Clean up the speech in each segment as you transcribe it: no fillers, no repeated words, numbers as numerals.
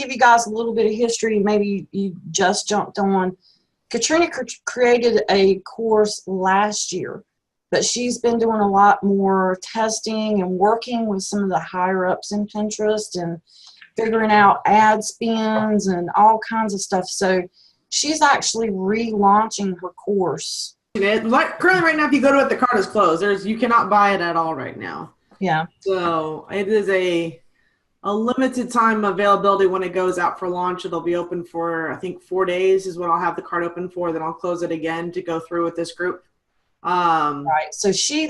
give you guys a little bit of history. Maybe you just jumped on. Katrina created a course last year, but she's been doing a lot more testing and working with some of the higher ups in Pinterest and figuring out ad spins and all kinds of stuff. So she's actually relaunching her course. Like currently right now, if you go to it, the cart is closed. You cannot buy it at all right now. Yeah. So it is a limited time availability when it goes out for launch. It'll be open for, I think, 4 days is what I'll have the cart open for. Then I'll close it again to go through with this group. Right. So she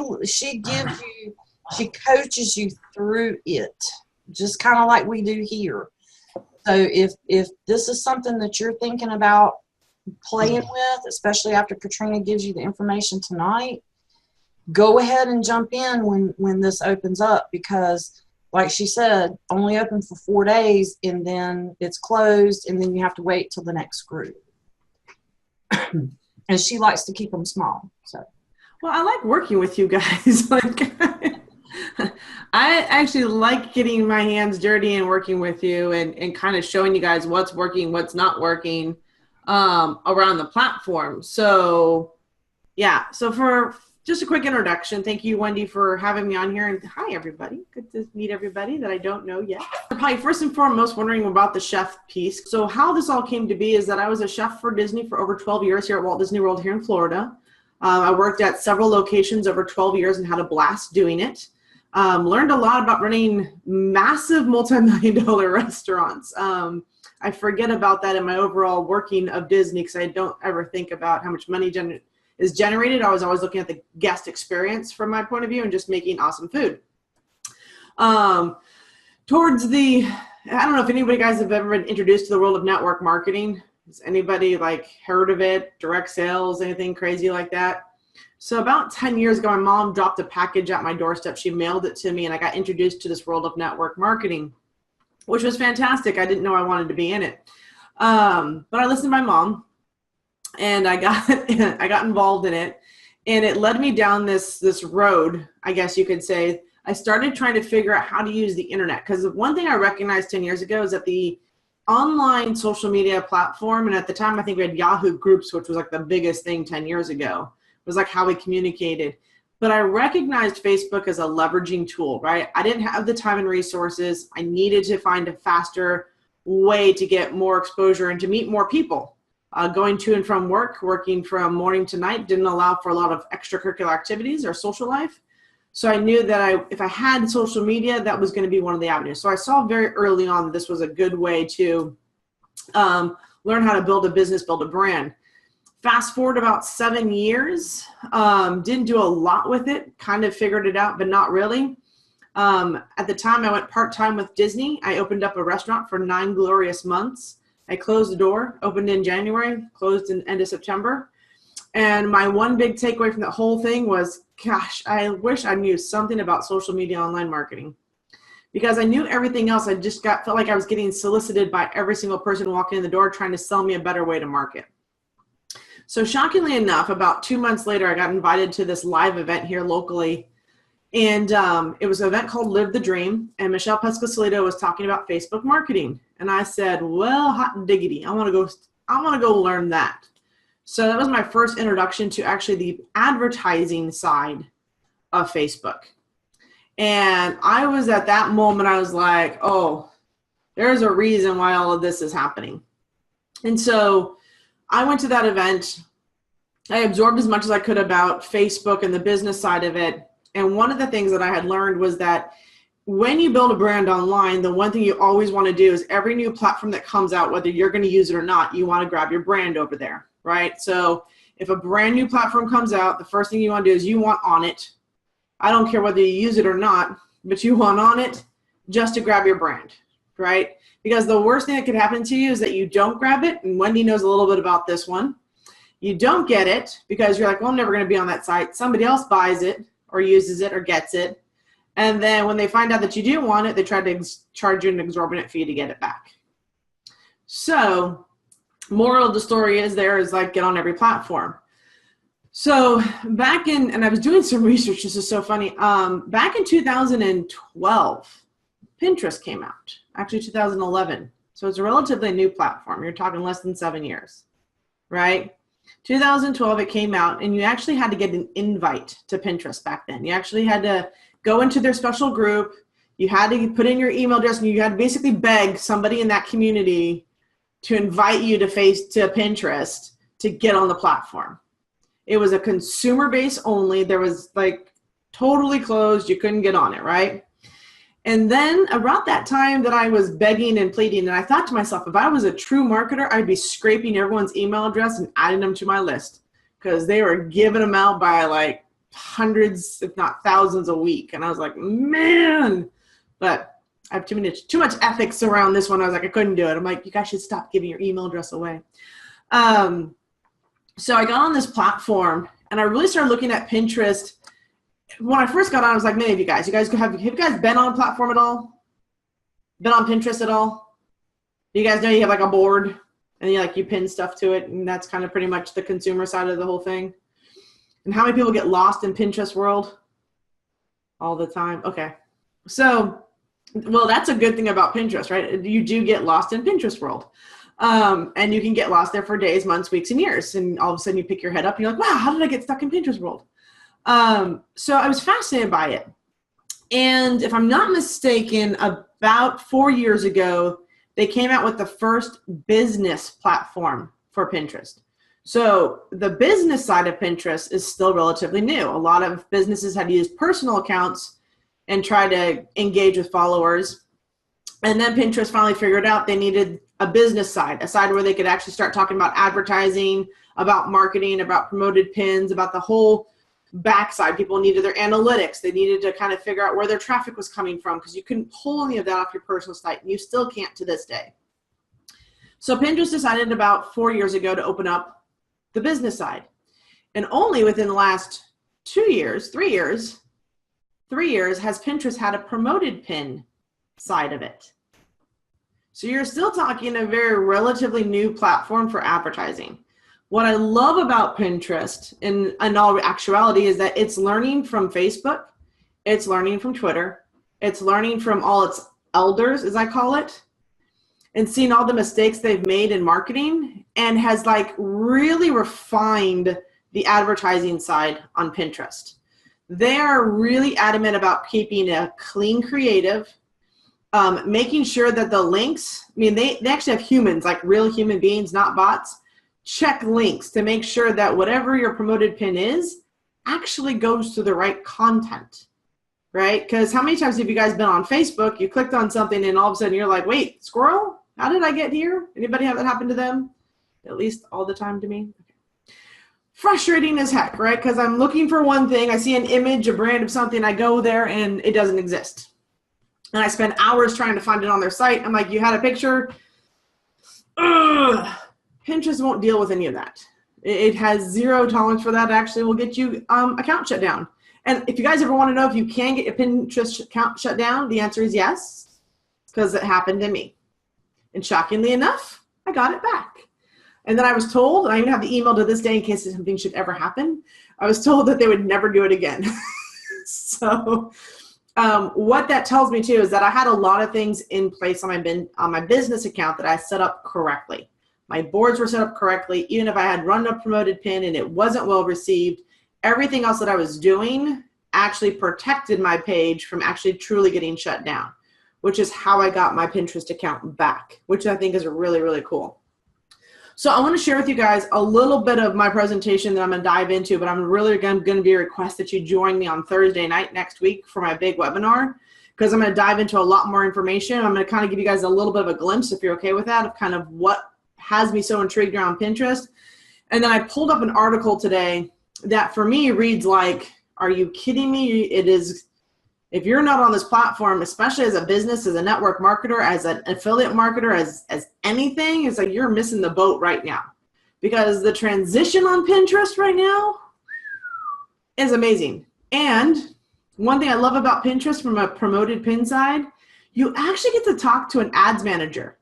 coaches you through it, just kind of like we do here. So if this is something that you're thinking about playing with, especially after Katrina gives you the information tonight, go ahead and jump in when this opens up, because like she said, only open for 4 days and then it's closed and then you have to wait till the next group. And she likes to keep them small. So, well, I like working with you guys. Like, I actually like getting my hands dirty and working with you and kind of showing you guys what's working, what's not working around the platform. So yeah, so for just a quick introduction, thank you, Wendy, for having me on here. And hi, everybody. Good to meet everybody that I don't know yet. You're probably first and foremost wondering about the chef piece. So how this all came to be is that I was a chef for Disney for over 12 years here at Walt Disney World here in Florida. I worked at several locations over 12 years and had a blast doing it. Learned a lot about running massive multi-million-dollar restaurants. I forget about that in my overall working of Disney because I don't ever think about how much money is generated. I was always looking at the guest experience from my point of view and just making awesome food. Towards the, I don't know if anybody guys have ever been introduced to the world of network marketing. Has anybody like heard of it? Direct sales, anything crazy like that? So about 10 years ago, my mom dropped a package at my doorstep. She mailed it to me and I got introduced to this world of network marketing, which was fantastic. I didn't know I wanted to be in it. But I listened to my mom and I got involved in it, and it led me down this road, I guess you could say. I started trying to figure out how to use the internet, because one thing I recognized 10 years ago is that the online social media platform, and at the time I think we had Yahoo Groups, which was like the biggest thing 10 years ago, was like how we communicated. But I recognized Facebook as a leveraging tool, right? I didn't have the time and resources. I needed to find a faster way to get more exposure and to meet more people. Going to and from work, working from morning to night didn't allow for a lot of extracurricular activities or social life. So I knew that if I had social media, that was going to be one of the avenues. So I saw very early on that this was a good way to learn how to build a business, build a brand. Fast forward about 7 years, didn't do a lot with it, kind of figured it out, but not really. At the time I went part-time with Disney. I opened up a restaurant for 9 glorious months. I closed the door, opened in January, closed in end of September. And my one big takeaway from that whole thing was, gosh, I wish I knew something about social media online marketing. Because I knew everything else, I just felt like I was getting solicited by every single person walking in the door trying to sell me a better way to market. So shockingly enough, about 2 months later, I got invited to this live event here locally. And it was an event called Live the Dream. And Michelle Pescasolido was talking about Facebook marketing. And I said, well, hot diggity, I want to go learn that. So that was my first introduction to actually the advertising side of Facebook. And I was at that moment, I was like, oh, there's a reason why all of this is happening. And so I went to that event. I absorbed as much as I could about Facebook and the business side of it. And one of the things that I had learned was that when you build a brand online, the one thing you always want to do is every new platform that comes out, whether you're going to use it or not, you want to grab your brand over there, right? So if a brand new platform comes out, the first thing you want to do is you want on it. I don't care whether you use it or not, but you want on it just to grab your brand, right? Because the worst thing that could happen to you is that you don't grab it, and Wendy knows a little bit about this one. You don't get it because you're like, well, I'm never going to be on that site. Somebody else buys it or uses it or gets it. And then when they find out that you do want it, they try to charge you an exorbitant fee to get it back. So moral of the story is like get on every platform. So back in, and I was doing some research, this is so funny. Back in 2012, Pinterest came out, actually 2011. So it's a relatively new platform. You're talking less than 7 years, right? 2012, it came out, and you actually had to get an invite to Pinterest back then. You actually had to go into their special group. You had to put in your email address, and you had to basically beg somebody in that community to invite you to Pinterest to get on the platform. It was a consumer base only. There was like totally closed. You couldn't get on it, right? And then around that time that I was begging and pleading, and I thought to myself, if I was a true marketer, I'd be scraping everyone's email address and adding them to my list, because they were giving them out by like hundreds, if not thousands a week. And I was like, man, but I have too much ethics around this one. I was like, I couldn't do it. I'm like, you guys should stop giving your email address away. So I got on this platform, and I really started looking at Pinterest. When I first got on, I was like, many of you guys have you guys been on a platform at all? Been on Pinterest at all? You guys know you have like a board, and you pin stuff to it, and that's kind of pretty much the consumer side of the whole thing. And how many people get lost in Pinterest world? All the time. Okay. So, well, that's a good thing about Pinterest, right? You do get lost in Pinterest world. And you can get lost there for days, months, weeks, and years. And all of a sudden you pick your head up and you're like, wow, how did I get stuck in Pinterest world? So I was fascinated by it. And if I'm not mistaken, about 4 years ago, they came out with the first business platform for Pinterest. So the business side of Pinterest is still relatively new. A lot of businesses had used personal accounts and try to engage with followers. And then Pinterest finally figured out they needed a business side, a side where they could actually start talking about advertising, about marketing, about promoted pins, about the whole backside. People needed their analytics. They needed to kind of figure out where their traffic was coming from, because you couldn't pull any of that off your personal site, and you still can't to this day. So Pinterest decided about 4 years ago to open up the business side. And only within the last 3 years has Pinterest had a promoted pin side of it. So you're still talking a very relatively new platform for advertising. What I love about Pinterest in all actuality is that it's learning from Facebook, it's learning from Twitter, it's learning from all its elders, as I call it, and seeing all the mistakes they've made in marketing, and has like really refined the advertising side on Pinterest. They are really adamant about keeping a clean creative, making sure that the links, they actually have humans, like real human beings, not bots, check links to make sure that whatever your promoted pin is actually goes to the right content, right? Because how many times have you guys been on Facebook, you clicked on something, and all of a sudden you're like, wait, squirrel? How did I get here? Anybody have that happen to them? At least all the time to me. Okay. Frustrating as heck, right? Because I'm looking for one thing, I see an image, a brand of something, I go there and it doesn't exist. And I spend hours trying to find it on their site. I'm like, you had a picture? Ugh. Pinterest won't deal with any of that. It has zero tolerance for that. It actually will get you account shut down. And if you guys ever want to know if you can get your Pinterest account shut down, the answer is yes, because it happened to me. And shockingly enough, I got it back. And then I was told, and I even have the email to this day in case something should ever happen, I was told that they would never do it again. So what that tells me too is that I had a lot of things in place on my business account that I set up correctly. My boards were set up correctly. Even if I had run a promoted pin and it wasn't well received, everything else that I was doing actually protected my page from actually truly getting shut down, which is how I got my Pinterest account back, which I think is really, really cool. So I want to share with you guys a little bit of my presentation that I'm going to dive into, but I'm really going to be a request that you join me on Thursday night next week for my big webinar, because I'm going to dive into a lot more information. I'm going to kind of give you guys a little bit of a glimpse, if you're okay with that, of kind of what has me so intrigued around Pinterest. And then I pulled up an article today that for me reads like, are you kidding me? It is, if you're not on this platform, especially as a business, as a network marketer, as an affiliate marketer, as anything, it's like you're missing the boat right now. Because the transition on Pinterest right now is amazing. And one thing I love about Pinterest from a promoted pin side, you actually get to talk to an ads manager.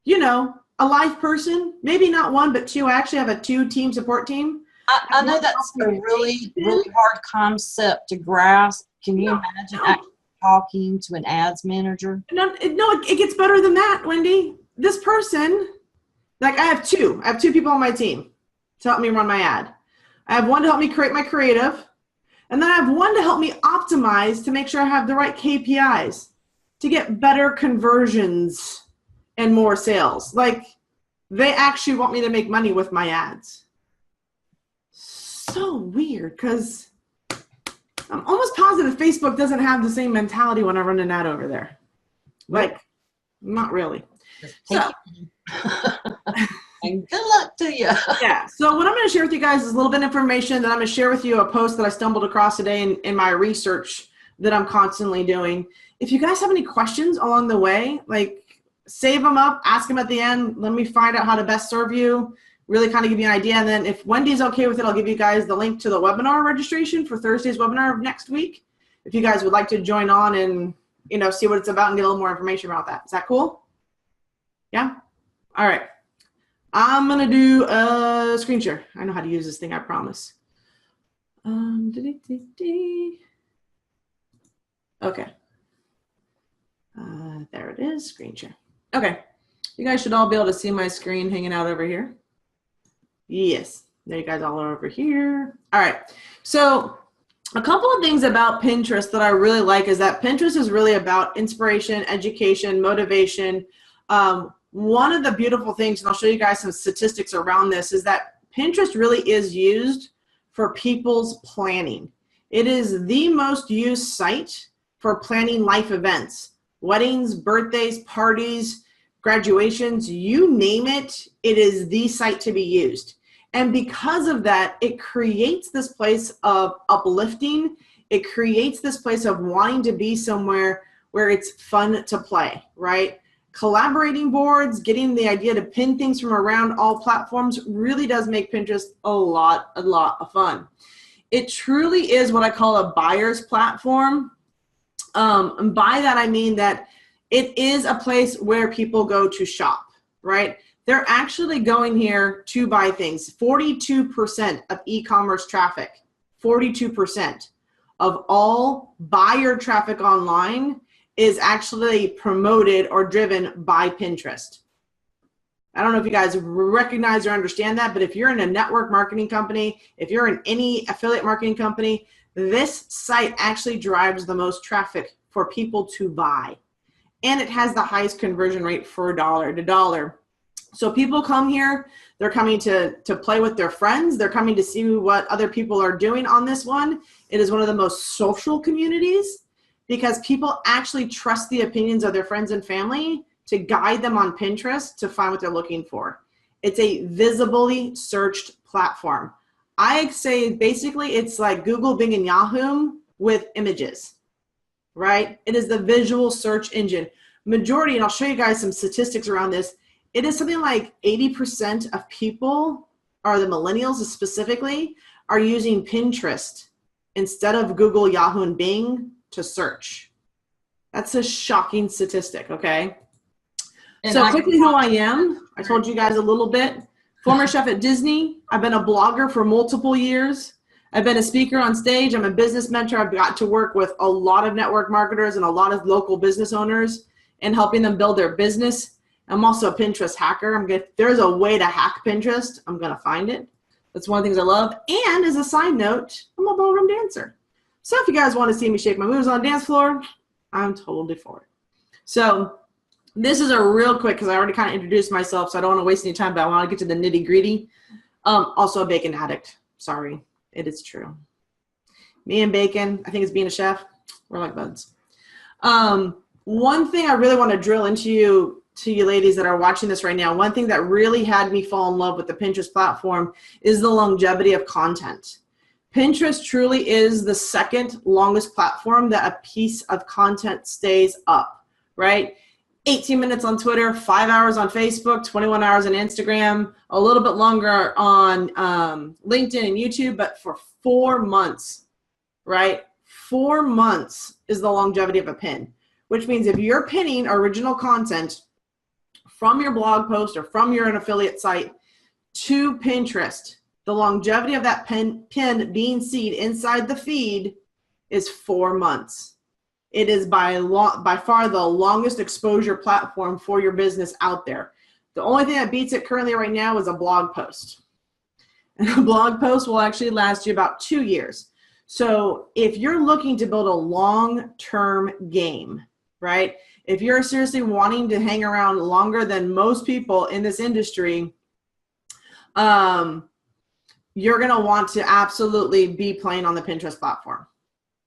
You know, a live person, maybe not one, but two. I actually have a 2-team support team. I know that's a really, really hard concept to grasp. Can you imagine actually talking to an ads manager? No, it gets better than that, Wendy. this person, like I have two people on my team to help me run my ad. I have one to help me create my creative, and then I have one to help me optimize to make sure I have the right KPIs to get better conversions and more sales. Like, they actually want me to make money with my ads. So weird, because I'm almost positive Facebook doesn't have the same mentality when I run an ad over there. Like, not really. So, and good luck to you. yeah. So what I'm going to share with you guys is a little bit of information that I'm going to share with you, a post that I stumbled across today in my research that I'm constantly doing. If you guys have any questions along the way, like, save them up, ask them at the end. Let me find out how to best serve you, really kind of give you an idea. And then if Wendy's okay with it, I'll give you guys the link to the webinar registration for Thursday's webinar of next week. If you guys would like to join on and, you know, see what it's about and get a little more information about that. Is that cool? Yeah? All right. I'm going to do a screen share. I know how to use this thing, I promise. Okay. There it is, screen share. Okay. You guys should all be able to see my screen hanging out over here. Yes. There you guys all are over here. All right. So a couple of things about Pinterest that I really like is that Pinterest is really about inspiration, education, motivation. One of the beautiful things, and I'll show you guys some statistics around this, is that Pinterest really is used for people's planning. It is the most used site for planning life events, weddings, birthdays, parties, graduations, you name it, it is the site to be used. And because of that, it creates this place of uplifting. It creates this place of wanting to be somewhere where it's fun to play, right? Collaborating boards, getting the idea to pin things from around all platforms really does make Pinterest a lot of fun. It truly is what I call a buyer's platform. And by that, I mean that it is a place where people go to shop, right? They're actually going here to buy things. 42% of e-commerce traffic, 42% of all buyer traffic online is actually promoted or driven by Pinterest. I don't know if you guys recognize or understand that, but if you're in a network marketing company, if you're in any affiliate marketing company, this site actually drives the most traffic for people to buy. And it has the highest conversion rate for dollar to dollar. So people come here, they're coming to play with their friends. They're coming to see what other people are doing on this one. It is one of the most social communities because people actually trust the opinions of their friends and family to guide them on Pinterest to find what they're looking for. It's a visibly searched platform. I say basically it's like Google, Bing, and Yahoo with images, right? It is the visual search engine. Majority, and I'll show you guys some statistics around this, it is something like 80% of people, or the millennials specifically, are using Pinterest instead of Google, Yahoo, and Bing to search. That's a shocking statistic, okay? And so quickly who I am, I told you guys a little bit. Former chef at Disney. I've been a blogger for multiple years. I've been a speaker on stage. I'm a business mentor. I've got to work with a lot of network marketers and a lot of local business owners and helping them build their business. I'm also a Pinterest hacker. If there's a way to hack Pinterest, I'm going to find it. That's one of the things I love. And as a side note, I'm a ballroom dancer. So if you guys want to see me shake my moves on the dance floor, I'm totally for it. So this is a real quick, because I already kind of introduced myself, so I don't want to waste any time, but I want to get to the nitty gritty. Also a bacon addict. Sorry, it is true. Me and bacon, I think it's being a chef, we're like buds. One thing I really want to drill into you ladies that are watching this right now, one thing that really had me fall in love with the Pinterest platform is the longevity of content. Pinterest truly is the second longest platform that a piece of content stays up, right? 18 minutes on Twitter, 5 hours on Facebook, 21 hours on Instagram, a little bit longer on LinkedIn and YouTube, but for 4 months, right? 4 months is the longevity of a pin, which means if you're pinning original content from your blog post or from your affiliate site to Pinterest, the longevity of that pin being seen inside the feed is 4 months. It is by far the longest exposure platform for your business out there. The only thing that beats it currently right now is a blog post. And a blog post will actually last you about 2 years. So if you're looking to build a long-term game, right? If you're seriously wanting to hang around longer than most people in this industry, you're going to want to absolutely be playing on the Pinterest platform.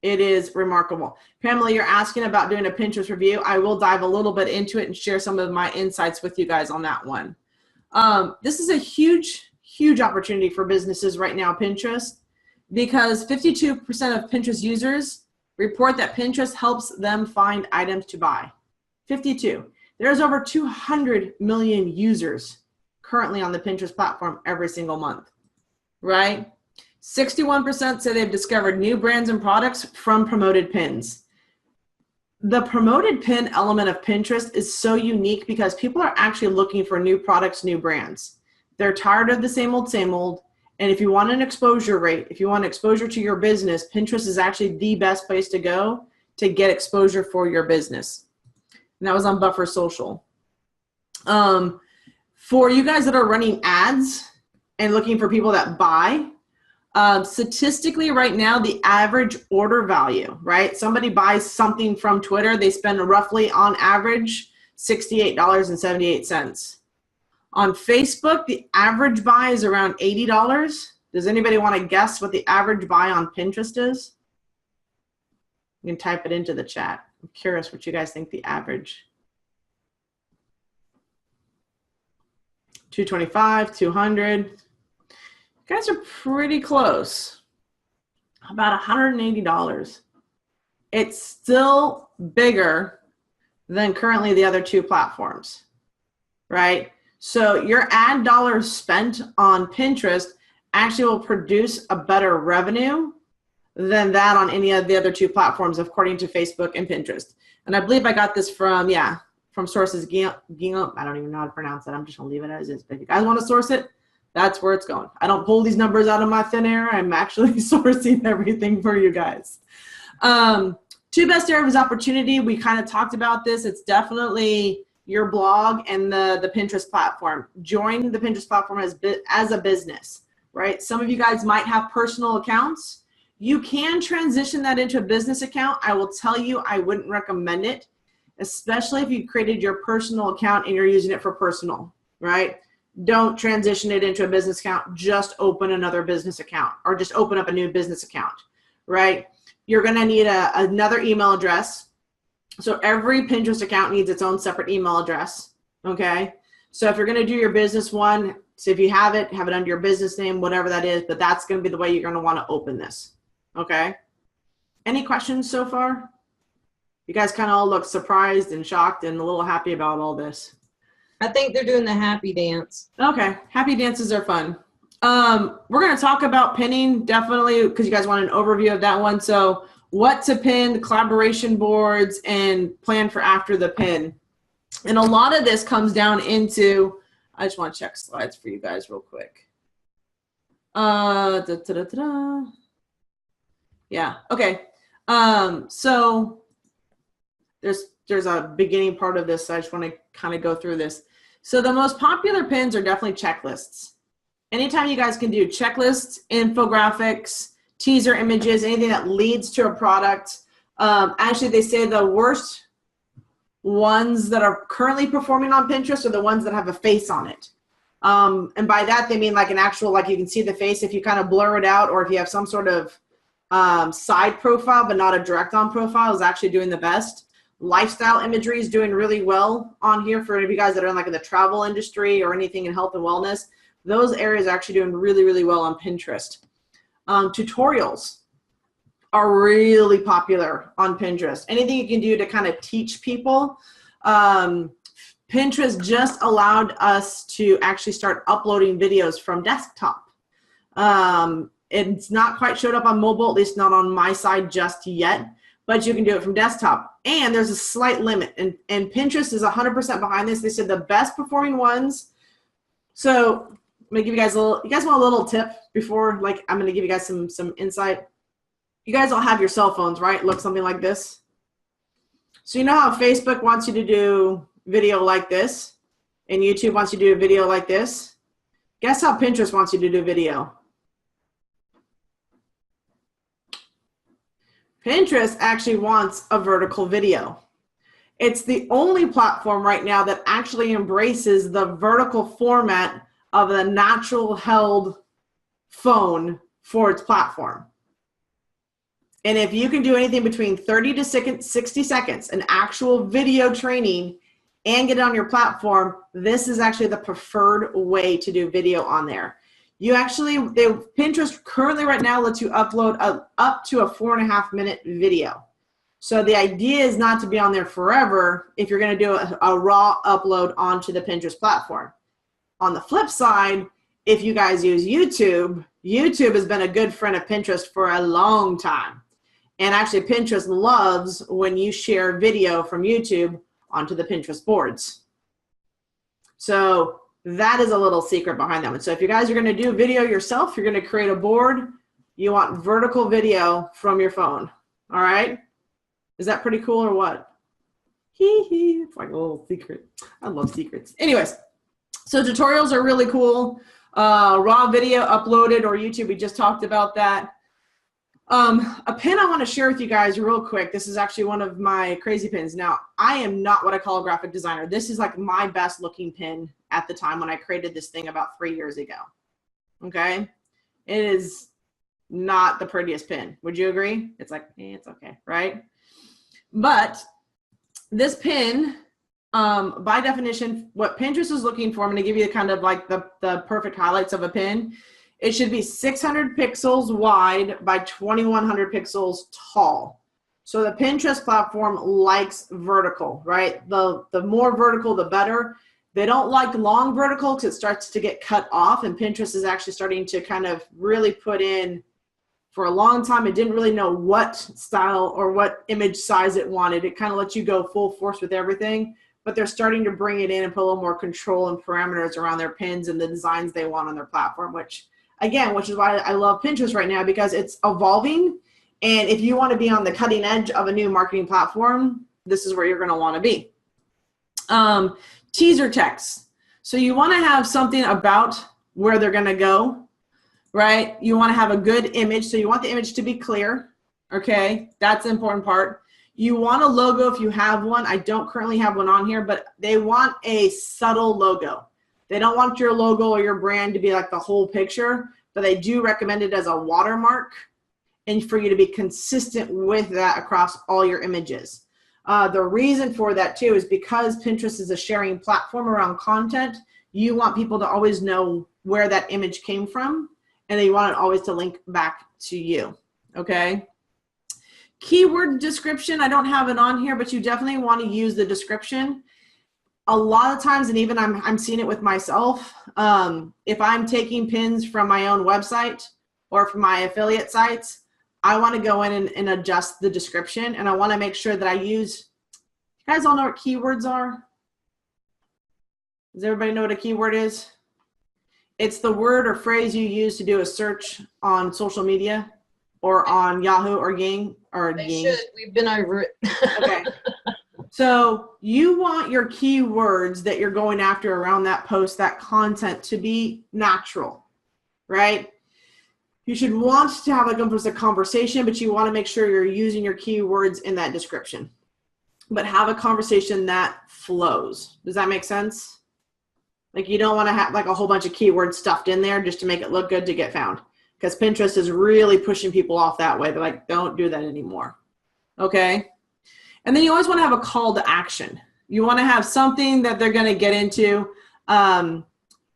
It is remarkable. Pamela, you're asking about doing a Pinterest review. I will dive a little bit into it and share some of my insights with you guys on that one. This is a huge, huge opportunity for businesses right now, Pinterest, because 52% of Pinterest users report that Pinterest helps them find items to buy. 52. There's over 200 million users currently on the Pinterest platform every single month, right? 61% say they've discovered new brands and products from promoted pins. The promoted pin element of Pinterest is so unique because people are actually looking for new products, new brands. They're tired of the same old, and if you want an exposure rate, if you want exposure to your business, Pinterest is actually the best place to go to get exposure for your business. And that was on Buffer Social. For you guys that are running ads and looking for people that buy, statistically right now, the average order value, right? Somebody buys something from Twitter, they spend roughly on average $68.78. On Facebook, the average buy is around $80. Does anybody want to guess what the average buy on Pinterest is? You can type it into the chat. I'm curious what you guys think the average. 225, 200. You guys are pretty close. About $180. It's still bigger than currently the other two platforms, right? So your ad dollars spent on Pinterest actually will produce a better revenue than that on any of the other two platforms, according to Facebook and Pinterest. And I believe I got this from, from sources. I don't even know how to pronounce it. I'm just going to leave it as is. But if you guys want to source it, that's where it's going. I don't pull these numbers out of my thin air. I'm actually sourcing everything for you guys. Two best areas of opportunity. We kind of talked about this. It's definitely your blog and the Pinterest platform. Join the Pinterest platform as a business, right? Some of you guys might have personal accounts. You can transition that into a business account. I will tell you, I wouldn't recommend it, especially if you created your personal account and you're using it for personal, right? Don't transition it into a business account. Just open another business account or just open up a new business account, right? You're going to need another email address. So every Pinterest account needs its own separate email address, okay? So if you're going to do your business one, so if you have it under your business name, whatever that is, but that's going to be the way you're going to want to open this, okay? Any questions so far? You guys kind of all look surprised and shocked and a little happy about all this. I think they're doing the happy dance. Okay, happy dances are fun. We're going to talk about pinning, definitely, because you guys want an overview of that one. So what to pin, collaboration boards, and plan for after the pin. And a lot of this comes down into, I just want to check slides for you guys real quick. Yeah, okay. So there's a beginning part of this, so I just want to kind of go through this. So the most popular pins are definitely checklists. Anytime you guys can do checklists, infographics, teaser images, anything that leads to a product. Actually, they say the worst ones that are currently performing on Pinterest are the ones that have a face on it. And by that, they mean like an actual, like you can see the face if you kind of blur it out, or if you have some sort of side profile, but not a direct on profile, is actually doing the best. Lifestyle imagery is doing really well on here for any of you guys that are in like in the travel industry or anything in health and wellness. Those areas are actually doing really, really well on Pinterest. Tutorials are really popular on Pinterest. Anything you can do to kind of teach people. Pinterest just allowed us to actually start uploading videos from desktop. It's not quite showed up on mobile, at least not on my side just yet, but you can do it from desktop. And there's a slight limit, and Pinterest is 100% behind this. They said the best performing ones. So I'm gonna give you guys you guys want a little tip before, like, I'm gonna give you guys some insight. You guys all have your cell phones, right? Look something like this. So you know how Facebook wants you to do video like this and YouTube wants you to do a video like this? Guess how Pinterest wants you to do video? Pinterest actually wants a vertical video. It's the only platform right now that actually embraces the vertical format of a natural held phone for its platform. And if you can do anything between 30 to 60 seconds, an actual video training, and get it on your platform, this is actually the preferred way to do video on there. You actually, Pinterest currently right now lets you upload up to a 4.5-minute video. So the idea is not to be on there forever if you're going to do a raw upload onto the Pinterest platform. On the flip side, if you guys use YouTube, YouTube has been a good friend of Pinterest for a long time. And actually Pinterest loves when you share video from YouTube onto the Pinterest boards. So that is a little secret behind that one. So if you guys are going to do video yourself, you're going to create a board, you want vertical video from your phone. All right? Is that pretty cool or what? Hee hee. It's like a little secret. I love secrets. Anyways, so tutorials are really cool. Raw video uploaded or YouTube, we just talked about that. A pin I want to share with you guys real quick. This is actually one of my crazy pins. Now, I am not what I call a graphic designer. This is like my best looking pin at the time when I created this thing about 3 years ago. Okay? It is not the prettiest pin. Would you agree? It's like, it's okay, right? But this pin, by definition, what Pinterest is looking for, I'm going to give you kind of like the perfect highlights of a pin. It should be 600 pixels wide by 2100 pixels tall. So the Pinterest platform likes vertical, right? The more vertical, the better. They don't like long vertical because it starts to get cut off, and Pinterest is actually starting to kind of really put in, for a long time, it didn't really know what style or what image size it wanted. It kind of lets you go full force with everything, but they're starting to bring it in and put a little more control and parameters around their pins and the designs they want on their platform, which is why I love Pinterest right now, because it's evolving. And if you want to be on the cutting edge of a new marketing platform, this is where you're going to want to be. Teaser text. So you want to have something about where they're going to go, right? You want to have a good image. So you want the image to be clear. Okay. That's the important part. You want a logo if you have one. I don't currently have one on here, but they want a subtle logo. They don't want your logo or your brand to be like the whole picture, but they do recommend it as a watermark and for you to be consistent with that across all your images. The reason for that too is because Pinterest is a sharing platform around content. You want people to always know where that image came from, and they want it always to link back to you, okay? Keyword description, I don't have it on here, but you definitely want to use the description. A lot of times, and even I'm seeing it with myself, if I'm taking pins from my own website or from my affiliate sites, I want to go in and adjust the description, and I want to make sure that I use, you guys all know what keywords are? Does everybody know what a keyword is? It's the word or phrase you use to do a search on social media or on Yahoo or Ying or Ying. Should. We've been over it. Okay. So you want your keywords that you're going after around that post, that content, to be natural, right? You should want to have like almost a conversation, but you want to make sure you're using your keywords in that description. But have a conversation that flows. Does that make sense? Like you don't want to have like a whole bunch of keywords stuffed in there just to make it look good to get found. Because Pinterest is really pushing people off that way. They're like, don't do that anymore. Okay? And then you always want to have a call to action. You want to have something that they're going to get into.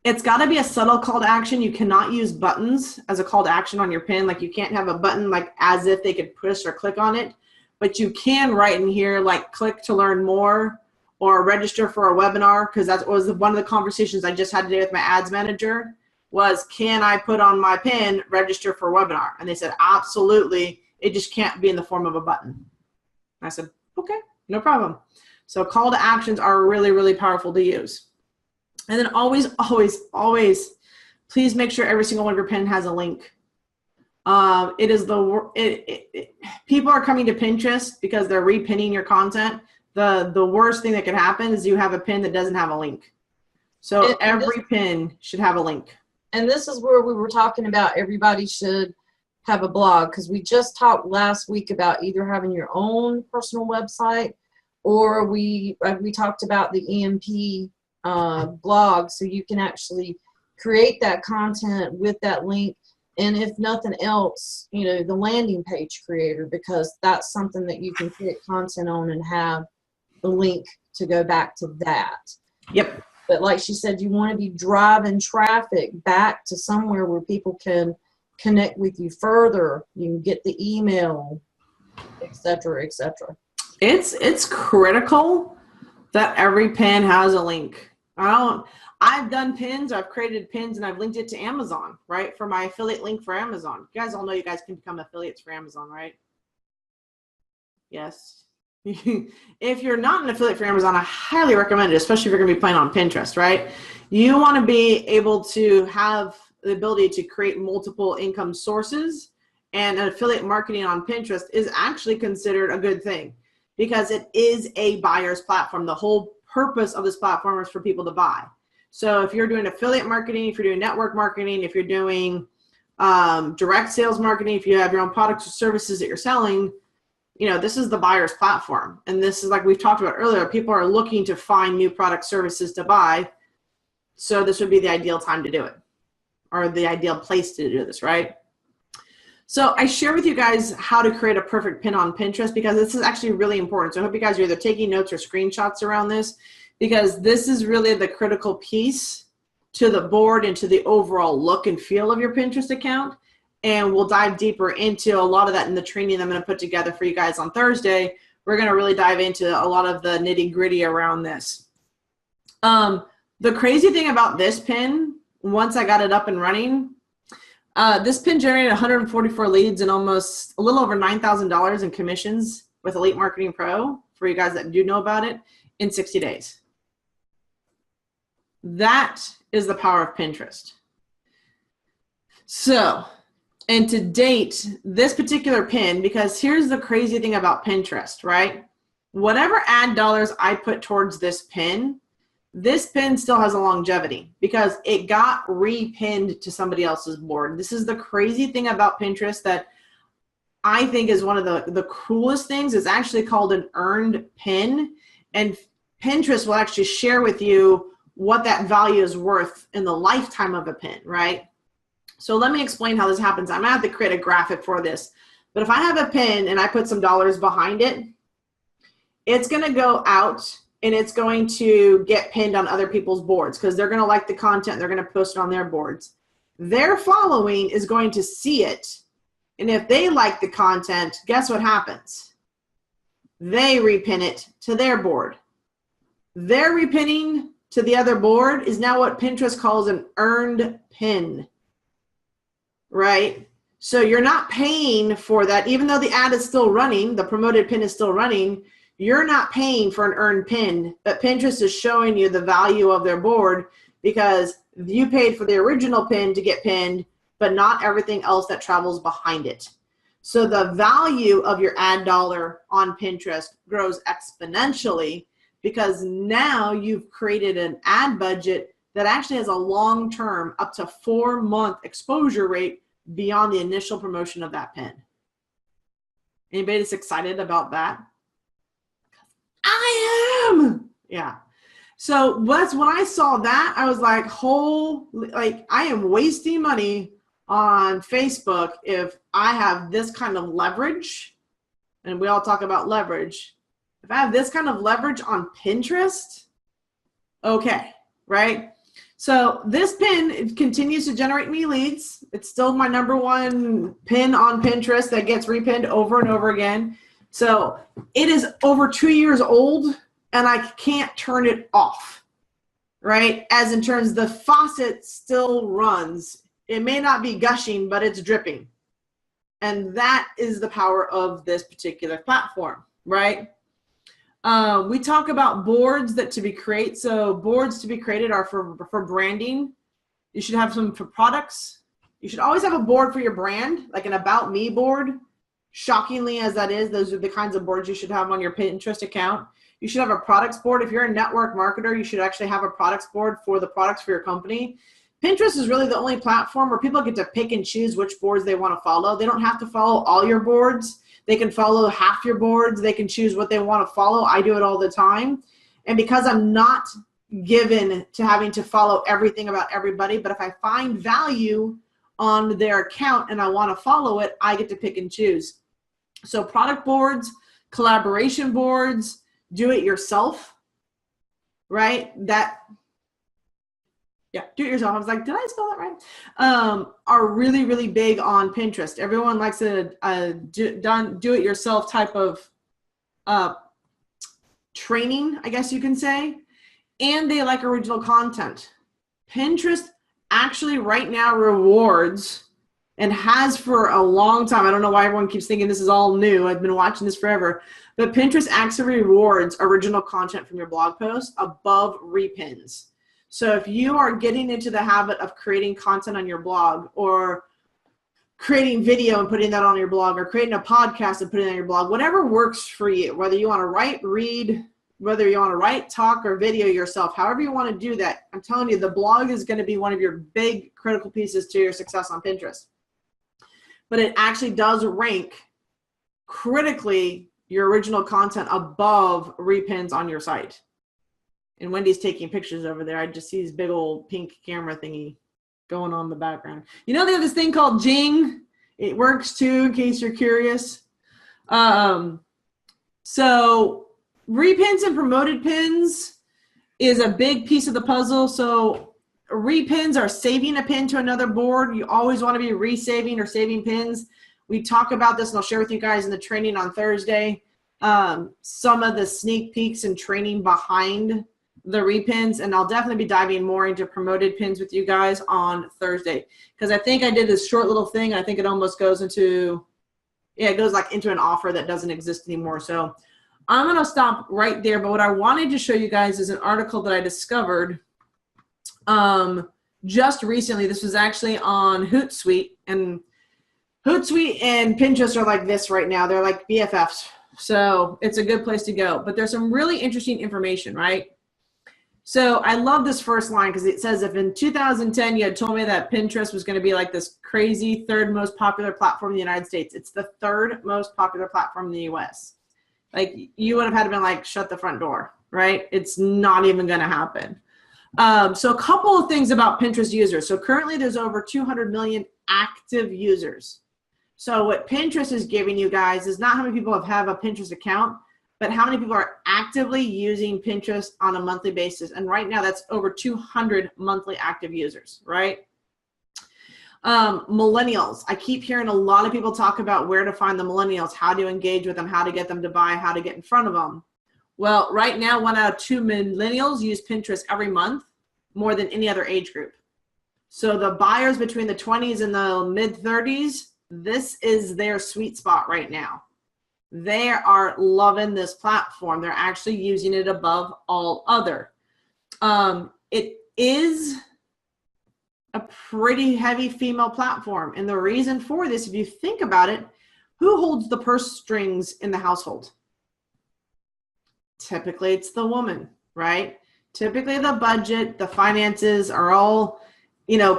It's got to be a subtle call to action. You cannot use buttons as a call to action on your pin. Like you can't have a button like as if they could push or click on it. But you can write in here like click to learn more or register for a webinar, because that was one of the conversations I just had today with my ads manager was, can I put on my pin register for a webinar? And they said, absolutely. It just can't be in the form of a button. I said, okay, no problem. So call to actions are really, really powerful to use. And then always, always, always, please make sure every single one of your pin has a link. People are coming to Pinterest because they're repinning your content. The worst thing that can happen is you have a pin that doesn't have a link. So every pin should have a link. And this is where we were talking about everybody should have a blog, because we just talked last week about either having your own personal website, or we talked about the EMP blog, so you can actually create that content with that link. And if nothing else, you know, the landing page creator, because that's something that you can create content on and have the link to go back to that. Yep. But like she said, you want to be driving traffic back to somewhere where people can connect with you further. You can get the email, et cetera, et cetera. It's critical that every pin has a link. I've done pins, I've created pins, and I've linked it to Amazon, right? For my affiliate link for Amazon. You guys all know you guys can become affiliates for Amazon, right? Yes. If you're not an affiliate for Amazon, I highly recommend it, especially if you're going to be playing on Pinterest, right? You want to be able to have the ability to create multiple income sources, and affiliate marketing on Pinterest is actually considered a good thing because it is a buyer's platform. The whole purpose of this platform is for people to buy. So if you're doing affiliate marketing, if you're doing network marketing, if you're doing direct sales marketing, if you have your own products or services that you're selling, you know, this is the buyer's platform. And this is, like we've talked about earlier, people are looking to find new product services to buy. So this would be the ideal time to do it, or the ideal place to do this, right? So I share with you guys how to create a perfect pin on Pinterest, because this is actually really important. So I hope you guys are either taking notes or screenshots around this, because this is really the critical piece to the board and to the overall look and feel of your Pinterest account. And we'll dive deeper into a lot of that in the training I'm going to put together for you guys on Thursday. We're going to really dive into a lot of the nitty gritty around this. The crazy thing about this pin, once I got it up and running, this pin generated 144 leads and almost a little over $9,000 in commissions with Elite Marketing Pro, for you guys that do know about it, in 60 days. That is the power of Pinterest. So, and to date, this particular pin, because here's the crazy thing about Pinterest, right? Whatever ad dollars I put towards this pin still has a longevity because it got repinned to somebody else's board. This is the crazy thing about Pinterest that I think is one of the coolest things. It's actually called an earned pin, and Pinterest will actually share with you what that value is worth in the lifetime of a pin, right? So let me explain how this happens. I'm gonna have to create a graphic for this, but if I have a pin and I put some dollars behind it, it's gonna go out and it's going to get pinned on other people's boards because they're gonna like the content, they're gonna post it on their boards. Their following is going to see it, and if they like the content, guess what happens? They repin it to their board. Their repinning to the other board is now what Pinterest calls an earned pin, right? So you're not paying for that, even though the ad is still running, the promoted pin is still running, you're not paying for an earned pin, but Pinterest is showing you the value of their board because you paid for the original pin to get pinned, but not everything else that travels behind it. So the value of your ad dollar on Pinterest grows exponentially because now you've created an ad budget that actually has a long-term, up to 4-month exposure rate beyond the initial promotion of that pin. Anybody that's excited about that? I am. Yeah. So when I saw that, I was like, I am wasting money on Facebook if I have this kind of leverage, and we all talk about leverage. If I have this kind of leverage on Pinterest, okay, right? So this pin, it continues to generate me leads. It's still my #1 pin on Pinterest that gets repinned over and over again. So it is over 2 years old and I can't turn it off, right? As in terms, the faucet still runs. It may not be gushing, but it's dripping. And that is the power of this particular platform, right? We talk about boards that to be created. So boards to be created are for branding. You should have some for products. You should always have a board for your brand, like an About Me board. Shockingly as that is, those are the kinds of boards you should have on your Pinterest account. You should have a products board. If you're a network marketer, you should actually have a products board for the products for your company. Pinterest is really the only platform where people get to pick and choose which boards they want to follow. They don't have to follow all your boards. They can follow half your boards. They can choose what they want to follow. I do it all the time. And because I'm not given to having to follow everything about everybody, but if I find value on their account and I want to follow it, I get to pick and choose. So product boards, collaboration boards, do it yourself, right? Do it yourself. I was like, did I spell that right? Are really, really big on Pinterest. Everyone likes a do it yourself type of training, I guess you can say. And they like original content. Pinterest actually right now rewards, and has for a long time. I don't know why everyone keeps thinking this is all new. I've been watching this forever. But Pinterest actually rewards original content from your blog post above repins. So if you are getting into the habit of creating content on your blog, or creating video and putting that on your blog, or creating a podcast and putting it on your blog, whatever works for you, whether you want to write, read, whether you want to write, talk, or video yourself, however you want to do that, I'm telling you, the blog is going to be one of your big critical pieces to your success on Pinterest. But it actually does rank critically your original content above repins on your site. And Wendy's taking pictures over there. I just see this big old pink camera thingy going on in the background. You know, they have this thing called Jing. It works too, in case you're curious. So repins and promoted pins is a big piece of the puzzle. So repins are saving a pin to another board. You always want to be resaving or saving pins. We talk about this, and I'll share with you guys in the training on Thursday some of the sneak peeks and training behind the repins, and I'll definitely be diving more into promoted pins with you guys on Thursday, because I think I did this short little thing. I think it almost goes into, it goes like into an offer that doesn't exist anymore. So I'm going to stop right there. But what I wanted to show you guys is an article that I discovered just recently. This was actually on Hootsuite, and Hootsuite and Pinterest are like this right now. They're like BFFs. So it's a good place to go. But there's some really interesting information, right? So I love this first line, because it says, if in 2010 you had told me that Pinterest was going to be like this crazy third most popular platform in the United States, it's the third most popular platform in the US. Like, you would have had to been like, shut the front door, right? It's not even going to happen. So a couple of things about Pinterest users. So currently there's over 200 million active users. So what Pinterest is giving you guys is not how many people have a Pinterest account, but how many people are actively using Pinterest on a monthly basis. And right now that's over 200 monthly active users, right? Millennials. I keep hearing a lot of people talk about where to find the millennials, how to engage with them, how to get them to buy, how to get in front of them. Well, right now, 1 out of 2 millennials use Pinterest every month, more than any other age group. So the buyers between the 20s and the mid 30s, this is their sweet spot right now. They are loving this platform. They're actually using it above all other. It is a pretty heavy female platform. And the reason for this, if you think about it, who holds the purse strings in the household? Typically, it's the woman, right? Typically, the budget, the finances are all,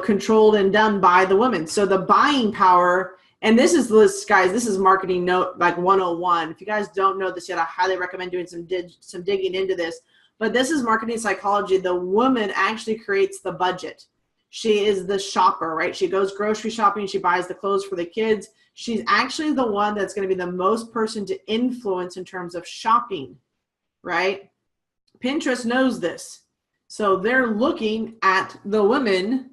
controlled and done by the women. So the buying power. And this is, guys, this is marketing note like 101. If you guys don't know this yet, I highly recommend doing some digging into this. But this is marketing psychology. The woman actually creates the budget. She is the shopper, right? She goes grocery shopping. She buys the clothes for the kids. She's actually the one that's going to be the most person to influence in terms of shopping, right? Pinterest knows this. So they're looking at the women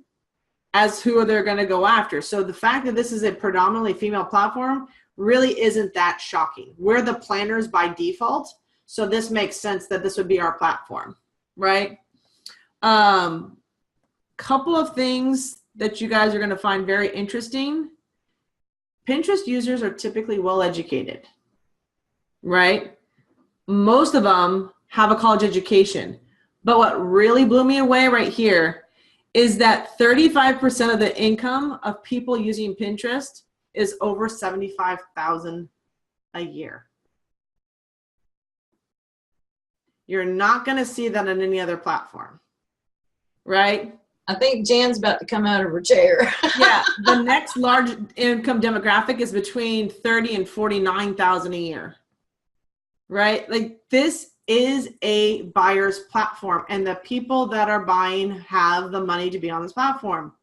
as who they're going to go after. So the fact that this is a predominantly female platform really isn't that shocking. We're the planners by default, so this makes sense that this would be our platform, right? Couple of things that you guys are going to find very interesting. Pinterest users are typically well educated, right? Most of them have a college education. But what really blew me away right here is that 35% of the income of people using Pinterest is over $75,000 a year. You're not going to see that on any other platform, right? I think Jan's about to come out of her chair. Yeah, the next large income demographic is between 30 and 49,000 a year, right? Like this is a buyer's platform, and the people that are buying have the money to be on this platform.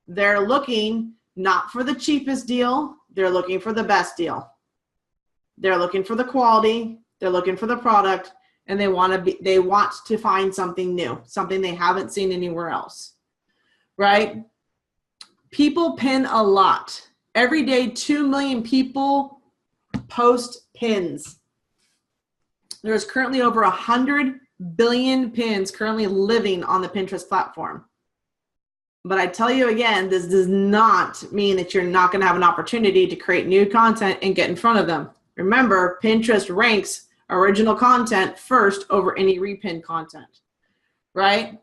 They're looking not for the cheapest deal, they're looking for the best deal. They're looking for the quality, they're looking for the product, and they want to find something new, something they haven't seen anywhere else, right? People pin a lot. Every day, 2 million people post pins. There's currently over 100 billion pins currently living on the Pinterest platform. But I tell you again, this does not mean that you're not going to have an opportunity to create new content and get in front of them. Remember, Pinterest ranks original content first over any repin content, right?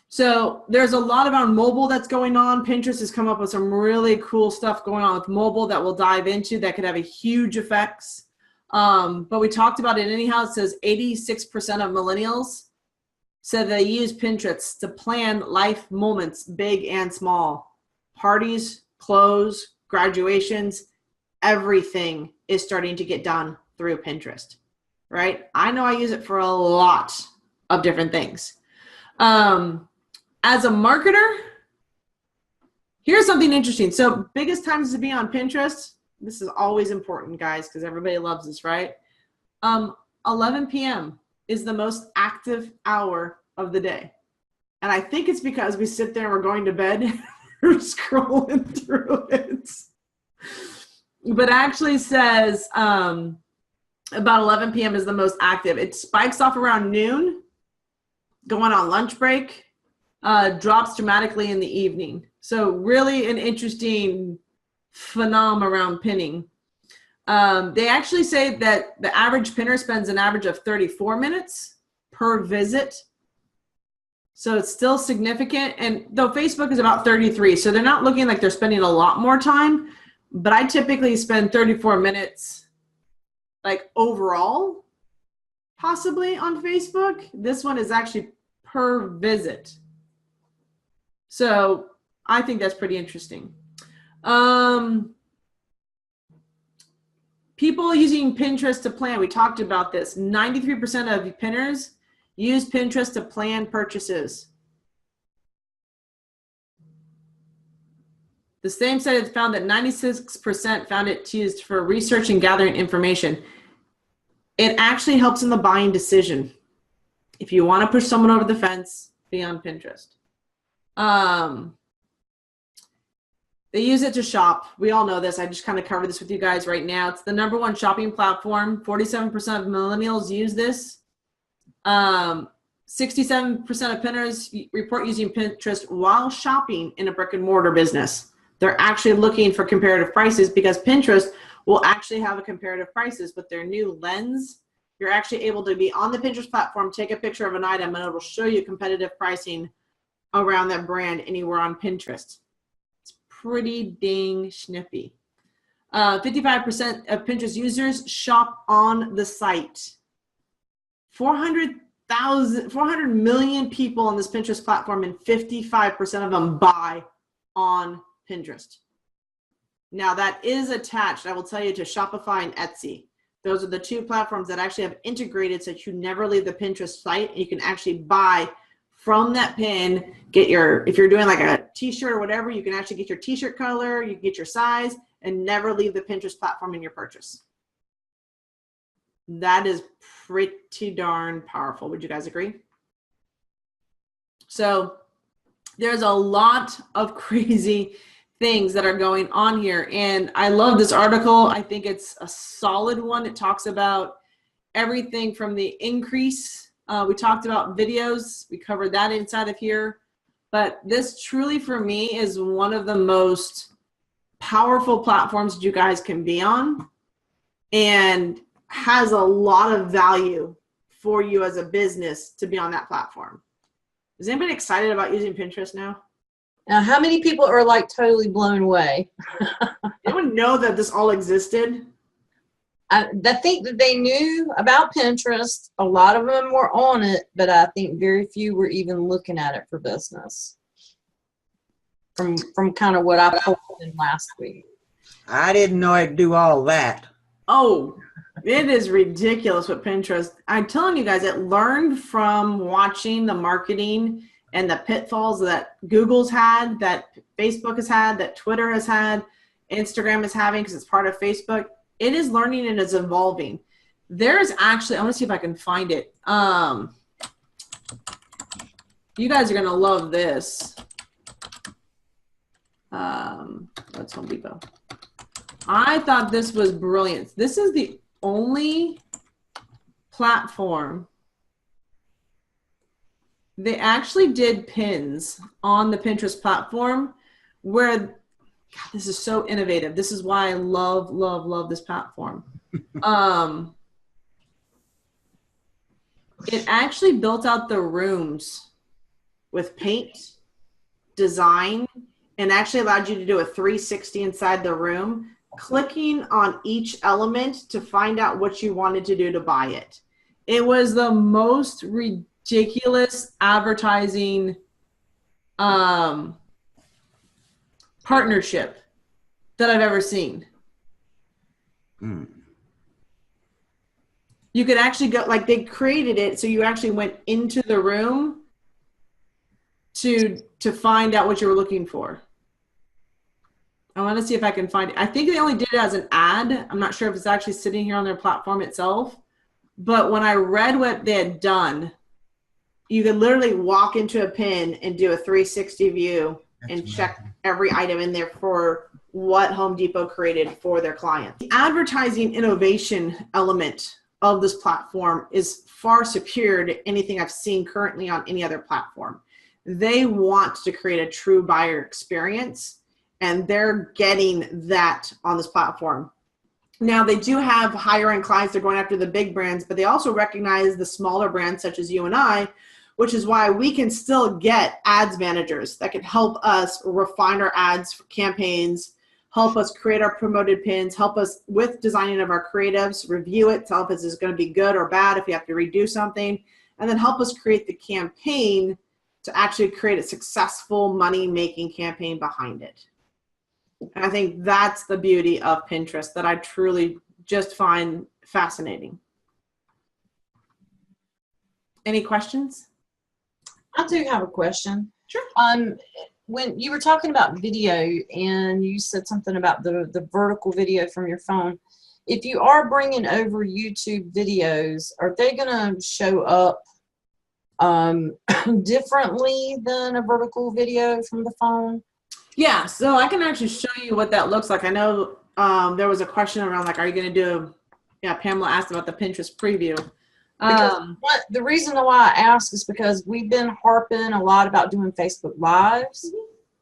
So there's a lot about mobile that's going on. Pinterest has come up with some really cool stuff going on with mobile that we'll dive into that could have a huge effects. But we talked about it anyhow. It says 86% of millennials said they use Pinterest to plan life moments, big and small. Parties, clothes, graduations, everything is starting to get done through Pinterest, right? I know I use it for a lot of different things. As a marketer, here's something interesting. So biggest times to be on Pinterest, this is always important, guys, because everybody loves this, right? 11 p.m. is the most active hour of the day. And I think it's because we sit there and we're going to bed and we're scrolling through it. But actually says about 11 p.m. is the most active. It spikes off around noon, going on lunch break, drops dramatically in the evening. So really an interesting phenomenon around pinning. They actually say that the average pinner spends an average of 34 minutes per visit. So it's still significant. And though Facebook is about 33, so they're not looking like they're spending a lot more time, but I typically spend 34 minutes like overall, possibly on Facebook. This one is actually per visit. So I think that's pretty interesting. People using Pinterest to plan. We talked about this. 93% of pinners use Pinterest to plan purchases. The same study found that 96% found it used for research and gathering information. It actually helps in the buying decision. If you want to push someone over the fence, be on Pinterest. They use it to shop. We all know this. I just kind of covered this with you guys right now. It's the #1 shopping platform. 47% of millennials use this. 67% of pinners report using Pinterest while shopping in a brick and mortar business. They're actually looking for comparative prices because Pinterest will actually have a comparative prices with their new lens. You're actually able to be on the Pinterest platform, take a picture of an item, and it will show you competitive pricing around that brand anywhere on Pinterest. It's pretty dang snippy. 55% of Pinterest users shop on the site. 400 million people on this Pinterest platform, and 55% of them buy on Pinterest. Now that is attached, I will tell you, to Shopify and Etsy. Those are the two platforms that actually have integrated so that you never leave the Pinterest site, and you can actually buy from that pin, get your, if you're doing like a t-shirt or whatever, you can actually get your t-shirt color, you can get your size, and never leave the Pinterest platform in your purchase. That is pretty darn powerful. Would you guys agree? So there's a lot of crazy things that are going on here. And I love this article. I think it's a solid one. It talks about everything from the increase. We talked about videos. We covered that inside of here. But this truly, for me, is one of the most powerful platforms that you guys can be on, and has a lot of value for you as a business to be on that platform. Is anybody excited about using Pinterest now? Now, how many people are like totally blown away? Anyone know that this all existed? I think that they knew about Pinterest. A lot of them were on it, but I think very few were even looking at it for business. From kind of what I pulled in last week. I didn't know I'd do all that. Oh, it is ridiculous with Pinterest. I'm telling you guys, it learned from watching the marketing and the pitfalls that Google's had, that Facebook has had, that Twitter has had, Instagram is having because it's part of Facebook. It is learning and it's evolving. There's actually, I want to see if I can find it. You guys are going to love this. That's Home Depot. I thought this was brilliant. This is the only platform. They actually did pins on the Pinterest platform where, God, this is so innovative. This is why I love, love, love this platform. It actually built out the rooms with paint, design, and actually allowed you to do a 360 inside the room, clicking on each element to find out what you wanted to do to buy it. It was the most ridiculous advertising partnership that I've ever seen. You could actually go, like they created it so you actually went into the room to find out what you were looking for. I want to see if I can find it. I think they only did it as an ad. I'm not sure if it's actually sitting here on their platform itself. But when I read what they had done, you could literally walk into a pin and do a 360 view and check every item in there for what Home Depot created for their clients. The advertising innovation element of this platform is far superior to anything I've seen currently on any other platform. They want to create a true buyer experience, and they're getting that on this platform. Now, they do have higher end clients. They're going after the big brands, but they also recognize the smaller brands such as you and I, which is why we can still get ads managers that can help us refine our ads for campaigns, help us create our promoted pins, help us with designing of our creatives, review it, tell if it's going to be good or bad, if you have to redo something, and then help us create the campaign to actually create a successful money-making campaign behind it. And I think that's the beauty of Pinterest that I truly just find fascinating. Any questions? I do have a question. Sure. When you were talking about video and you said something about the vertical video from your phone, if you are bringing over YouTube videos, are they going to show up differently than a vertical video from the phone? Yeah, so I can actually show you what that looks like. I know there was a question around like, are you going to do, Pamela asked about the Pinterest preview. The reason why I ask is because we've been harping a lot about doing Facebook Lives.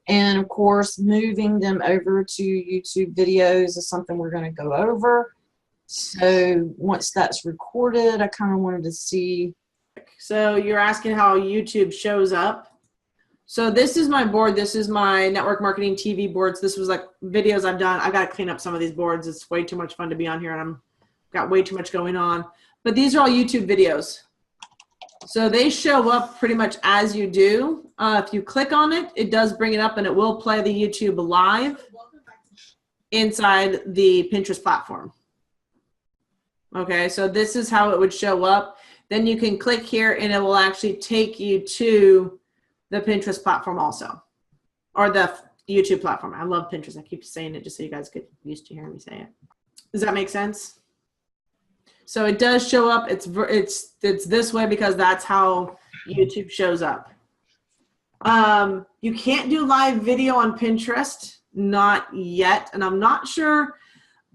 And of course, moving them over to YouTube videos is something we're going to go over. So once that's recorded, I kind of wanted to see. So you're asking how YouTube shows up. So this is my board. This is my network marketing TV boards. This was like videos I've done. I got to clean up some of these boards. It's way too much fun to be on here, and I'm got way too much going on. But these are all YouTube videos. So they show up pretty much as you do. If you click on it, it does bring it up, and it will play the YouTube live inside the Pinterest platform. Okay, so this is how it would show up. Then you can click here, and it will actually take you to the Pinterest platform also, or the YouTube platform. I love Pinterest. I keep saying it just so you guys get used to hearing me say it. Does that make sense? So it does show up. It's this way because that's how YouTube shows up. You can't do live video on Pinterest, not yet, and I'm not sure.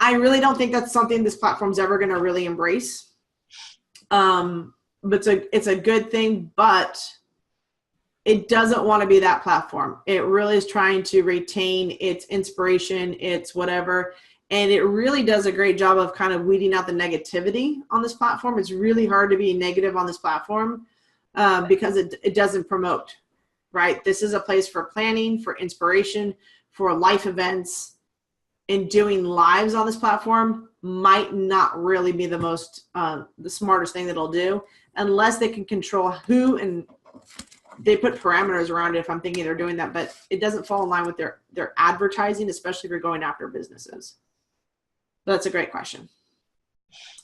I really don't think that's something this platform's ever going to really embrace. But it's a good thing, but it doesn't want to be that platform. It really is trying to retain its inspiration, its whatever. And it really does a great job of kind of weeding out the negativity on this platform. It's really hard to be negative on this platform because it doesn't promote, right? This is a place for planning, for inspiration, for life events. and doing lives on this platform might not really be the smartest thing that it'll do, unless they can control who, and they put parameters around it if I'm thinking they're doing that, but it doesn't fall in line with their advertising, especially if you're going after businesses. That's a great question.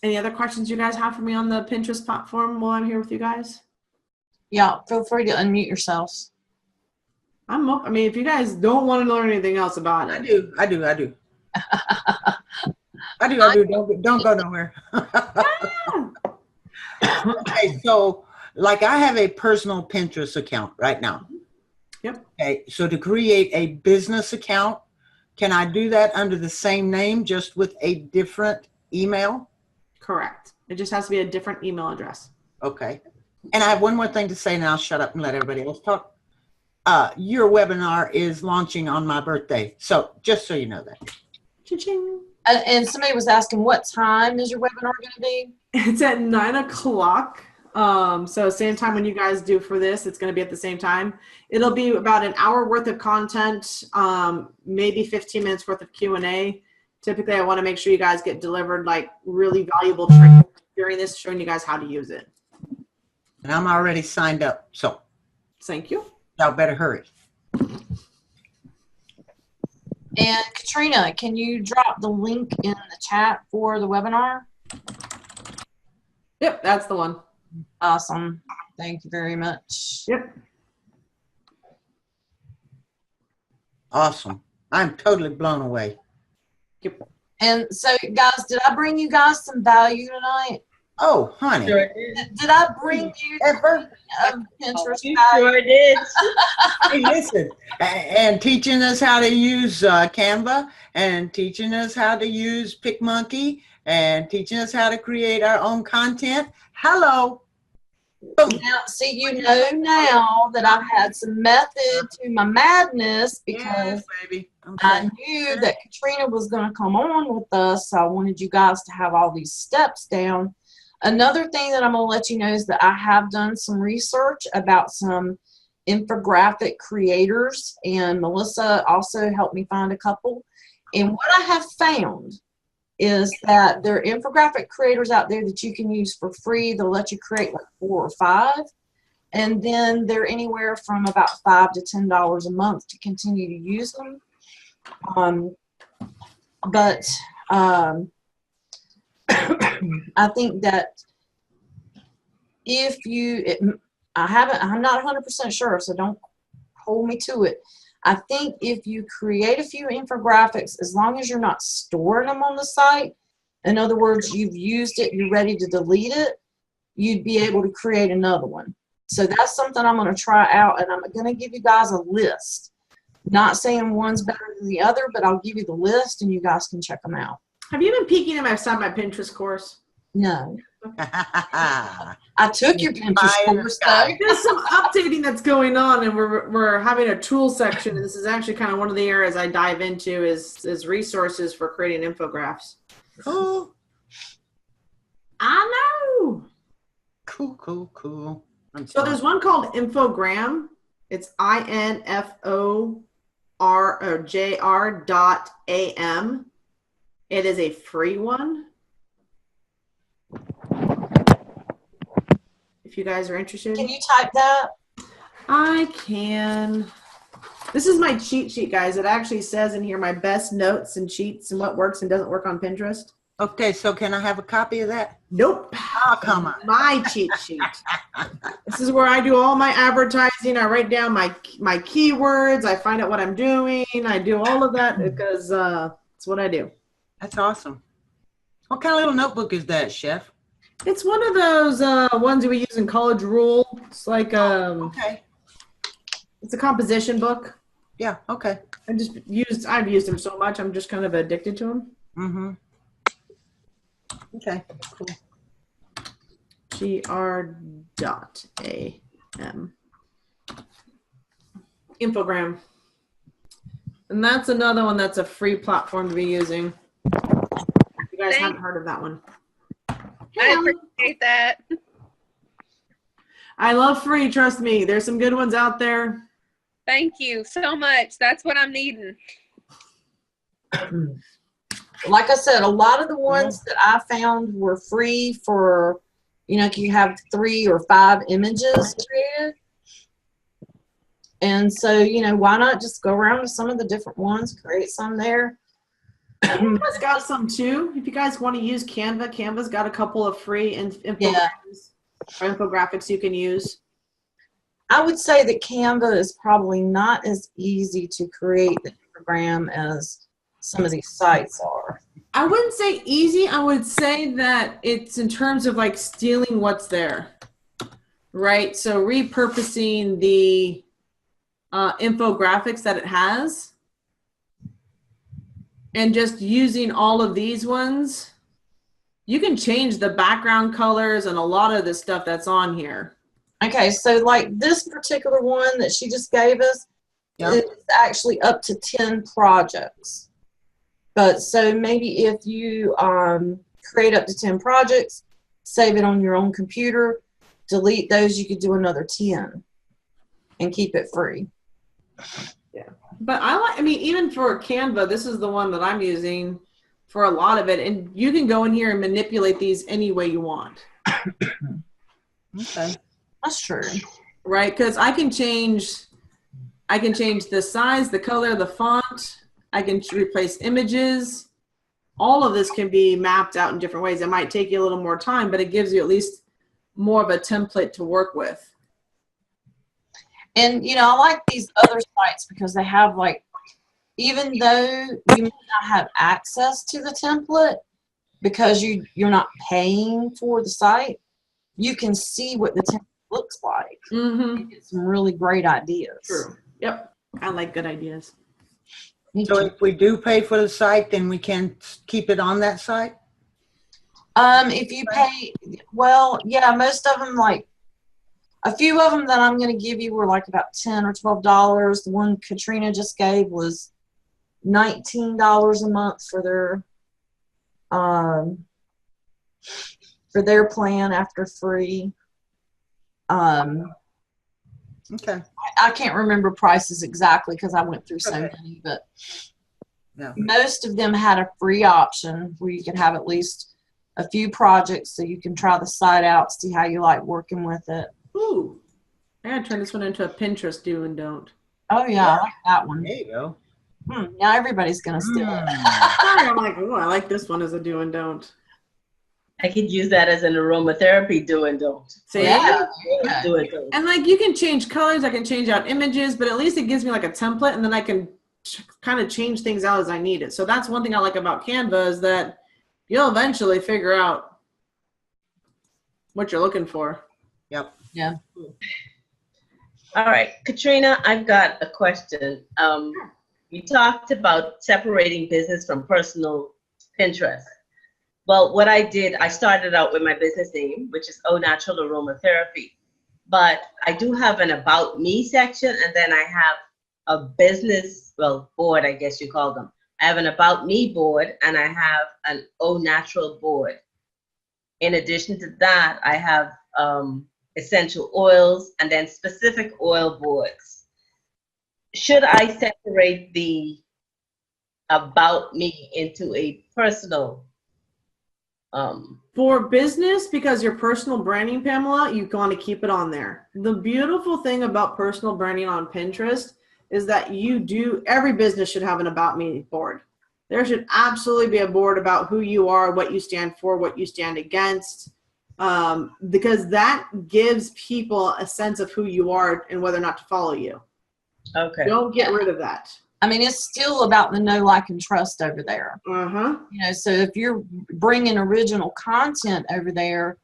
Any other questions you guys have for me on the Pinterest platform while I'm here with you guys? Yeah, feel free to unmute yourselves. I mean, if you guys don't want to learn anything else about I it. do. Don't go nowhere. Okay, so like I have a personal Pinterest account right now. Yep. Okay, so to create a business account, can I do that under the same name, just with a different email? Correct. It just has to be a different email address. Okay. And I have one more thing to say, and I'll shut up and let everybody else talk. Your webinar is launching on my birthday. So just so you know that. Cha-ching. And somebody was asking, what time is your webinar going to be? It's at 9 o'clock. So same time when you guys do for this, it's going to be at the same time. It'll be about an hour worth of content, maybe 15 minutes worth of Q&A. Typically, I want to make sure you guys get delivered like really valuable training during this, showing you guys how to use it. And I'm already signed up. So Thank you. y'all better hurry. And Katrina, can you drop the link in the chat for the webinar? Yep, that's the one. Awesome. Thank you very much. Yep. Awesome. I'm totally blown away. Yep. And so, guys, did I bring you guys some value tonight? Oh, honey. Sure did. Did I bring you Ever? Pinterest You value? sure did. Hey, listen, and teaching us how to use Canva, and teaching us how to use PicMonkey, and teaching us how to create our own content. Hello. Boom. Now, see, you know now that I've had some method to my madness because Yes, baby. I Okay. knew that Katrina was going to come on with us. So I wanted you guys to have all these steps down. Another thing that I'm going to let you know is that I have done some research about some infographic creators, and Melissa also helped me find a couple. And what I have found is that there are infographic creators out there that you can use for free. They'll let you create like 4 or 5. And then they're anywhere from about $5 to $10 a month to continue to use them. I think that if you, I'm not 100% sure, so don't hold me to it. I think if you create a few infographics, as long as you're not storing them on the site, in other words, you've used it, you're ready to delete it, you'd be able to create another one. So that's something I'm going to try out, and I'm going to give you guys a list. Not saying one's better than the other, but I'll give you the list, and you guys can check them out. Have you been peeking at my Pinterest course? No. I took your Pinterest course, though. There's some updating that's going on, and we're having a tool section. And this is actually kind of one of the areas I dive into is resources for creating infographics. Cool. I know. Cool. So there's one called Infogram. It's INFORJR.AM. It is a free one. If you guys are interested. Can you type that? I can. This is my cheat sheet, guys. It actually says in here my best notes and cheats and what works and doesn't work on Pinterest. Okay, so can I have a copy of that? Nope. Oh, come on. My cheat sheet. This is where I do all my advertising. I write down my keywords. I find out what I'm doing. I do all of that because it's what I do. That's awesome. What kind of little notebook is that, Chef? It's one of those ones that we use in College Rule. It's like Okay. it's a composition book. Yeah, okay. I've used them so much. I'm just kind of addicted to them. Mm-hmm. Okay, cool. GR.AM. Infogram. And that's another one that's a free platform to be using. You guys haven't heard of that one. I appreciate that. I love free, trust me. There's some good ones out there. Thank you so much. That's what I'm needing. Like I said, a lot of the ones that I found were free for, you have 3 or 5 images created. And so, why not just go around to some of the different ones, create some there. Canva's got some too. If you guys want to use Canva, Canva's got a couple of free infographics or infographics you can use. I would say that Canva is probably not as easy to create the program as some of these sites are. I wouldn't say easy. I would say that it's in terms of like stealing what's there, right? So repurposing the infographics that it has and just using all of these ones. You can change the background colors and a lot of the stuff that's on here. Okay, so like this particular one that she just gave us, it's actually up to 10 projects. But so maybe if you create up to 10 projects, save it on your own computer, delete those, you could do another 10 and keep it free. Yeah. But I mean, even for Canva, this is the one that I'm using for a lot of it. And you can go in here and manipulate these any way you want. Okay. That's true. Right? Because I can change the size, the color, the font. I can replace images. All of this can be mapped out in different ways. It might take you a little more time, but it gives you at least more of a template to work with. And, I like these other sites because they have like, even though you may not have access to the template because you're not paying for the site, you can see what the template looks like. Mm-hmm. You get some really great ideas. True. Yep. I like good ideas. So if we do pay for the site, then we can keep it on that site? If you pay, well, yeah, most of them, like a few of them that I'm going to give you were like about $10 or $12. The one Katrina just gave was $19 a month for their plan after free. Okay. I can't remember prices exactly because I went through so many, but most of them had a free option where you could have at least a few projects so you can try the site out, see how you like working with it. Ooh. I gotta turn this one into a Pinterest do and don't. Oh, yeah, I like that one. There you go. Now everybody's going to steal it. I'm like, oh, I like this one as a do and don't. I could use that as an aromatherapy do and don't. See? Yeah. Do and don't. And like you can change colors, I can change out images, but at least it gives me like a template and then I can kind of change things out as I need it. So that's one thing I like about Canva is that you'll eventually figure out what you're looking for. Yep. Yeah. All right, Katrina, I've got a question. You talked about separating business from personal Pinterest. Well, what I did, I started out with my business name, which is Au Natural Aromatherapy. But I do have an About Me section, and then I have a business, board, I guess you call them. I have an About Me board, and I have an Au Natural board. In addition to that, I have essential oils and then specific oil boards. Should I separate the About Me into a personal? For business, because your personal branding, Pamela, you want to keep it on there. The beautiful thing about personal branding on Pinterest is that every business should have an About Me board. There should absolutely be a board about who you are, what you stand for, what you stand against, because that gives people a sense of who you are and whether or not to follow you. Okay. Don't get rid of that. I mean, it's still about the know, like, and trust over there. Uh-huh. So if you're bringing original content over there,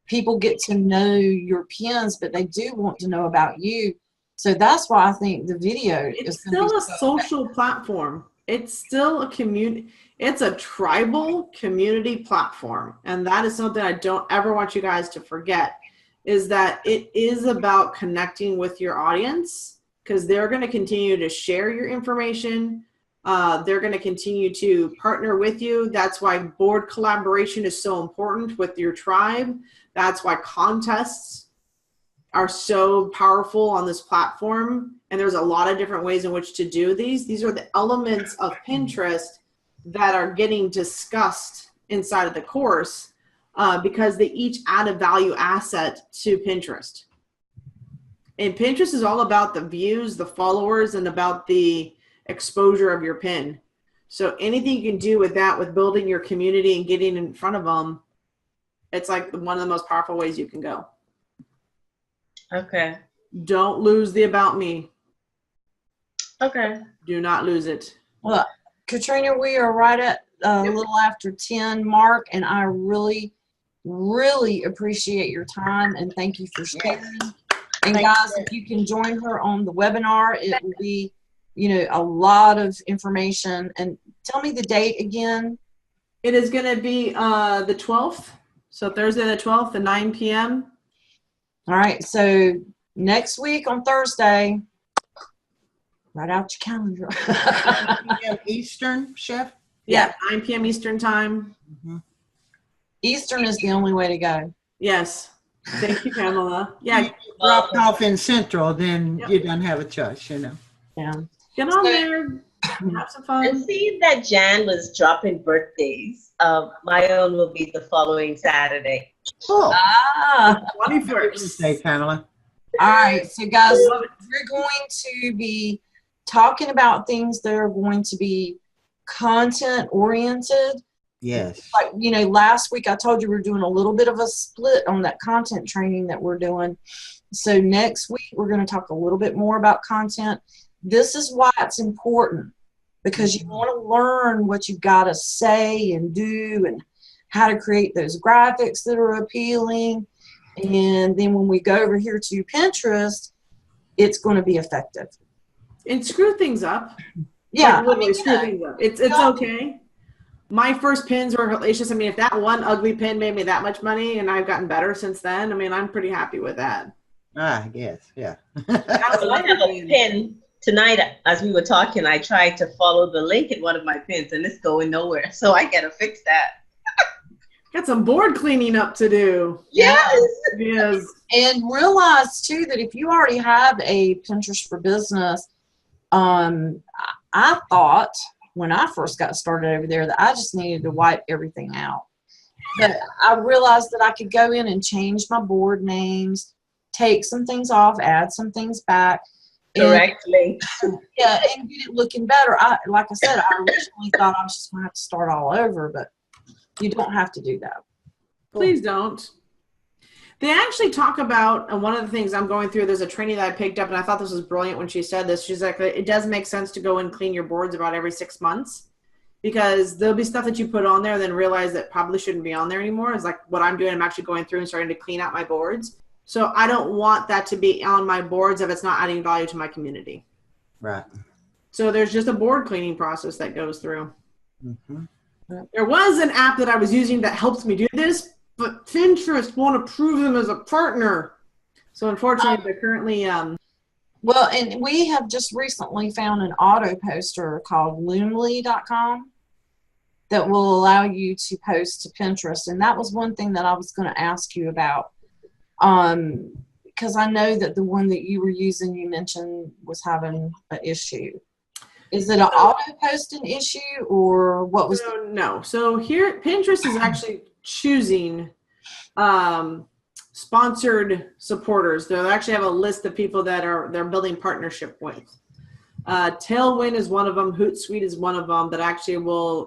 people get to know your pins, but they do want to know about you. So that's why I think the video It's is gonna still be a social platform. It's still a community. It's a tribal community platform. And that is something I don't ever want you guys to forget, is that it is about connecting with your audience, because they're going to continue to share your information. They're going to continue to partner with you. That's why board collaboration is so important with your tribe. That's why contests are so powerful on this platform. And there's a lot of different ways in which to do these. These are the elements of Pinterest that are getting discussed inside of the course because they each add a value asset to Pinterest. And Pinterest is all about the views, the followers, and about the exposure of your pin. So anything you can do with that, with building your community and getting in front of them, it's like one of the most powerful ways you can go. Okay. Don't lose the about me. Okay. Do not lose it. Well, Katrina, we are right at a little after 10 mark, and I really, really appreciate your time and thank you for sharing. And guys, if you can join her on the webinar, it will be, you know, a lot of information. And tell me the date again. It is going to be the 12th. So Thursday the 12th at 9 p.m. All right. So next week on Thursday, write out your calendar. 9 p.m. Eastern, Chef? Yeah, 9 p.m. Eastern time. Mm-hmm. Eastern is the only way to go. Yes. Thank you, Pamela. Yeah. Dropped off in Central, then Yep. you don't have a choice, you know. Yeah. Get on there. Have some fun. And seeing that Jan was dropping birthdays, my own will be the following Saturday. Cool. Ah. 21st. Say, Pamela. All right. So guys, we're going to be talking about things that are going to be content oriented. Yes. Like, you know, last week I told you we're doing a little bit of a split on that content training that we're doing. So next week we're going to talk a little bit more about content. This is why it's important, because you want to learn what you've got to say and do and how to create those graphics that are appealing. And then when we go over here to Pinterest, it's going to be effective. And screw things up. Yeah. Like, literally I mean, screw things up. It's okay. My first pins were hellacious. I mean, if that one ugly pin made me that much money and I've gotten better since then, I mean, I'm pretty happy with that. I guess, yeah. So I have a pin tonight. As we were talking, I tried to follow the link in one of my pins and it's going nowhere. So I got to fix that. Got some board cleaning up to do. Yes. Yes. And realize too that if you already have a Pinterest for Business, I thought when I first got started over there that I just needed to wipe everything out. But I realized that I could go in and change my board names, take some things off, add some things back. Correctly. Yeah, and get it looking better. Like I said, I originally thought I was just going to have to start all over, but you don't have to do that. Please don't. They actually talk about, and one of the things I'm going through, there's a training that I picked up, and I thought this was brilliant when she said this. She's like, it does make sense to go and clean your boards about every 6 months, because there'll be stuff that you put on there, then realize that probably shouldn't be on there anymore. It's like what I'm doing. I'm actually going through and starting to clean out my boards. So I don't want that to be on my boards if it's not adding value to my community. Right. So there's just a board cleaning process that goes through. Mm-hmm. There was an app that I was using that helps me do this, but Pinterest won't approve them as a partner. So unfortunately, they're currently Well, and we have just recently found an auto poster called Loomly.com that will allow you to post to Pinterest. And that was one thing that I was going to ask you about. Because I know that the one that you were using, you mentioned, was having an issue. Is it an auto posting issue, or what was? No. So here, Pinterest is actually choosing sponsored supporters. They'll actually have a list of people that they're building partnership with. Tailwind is one of them. Hootsuite is one of them that actually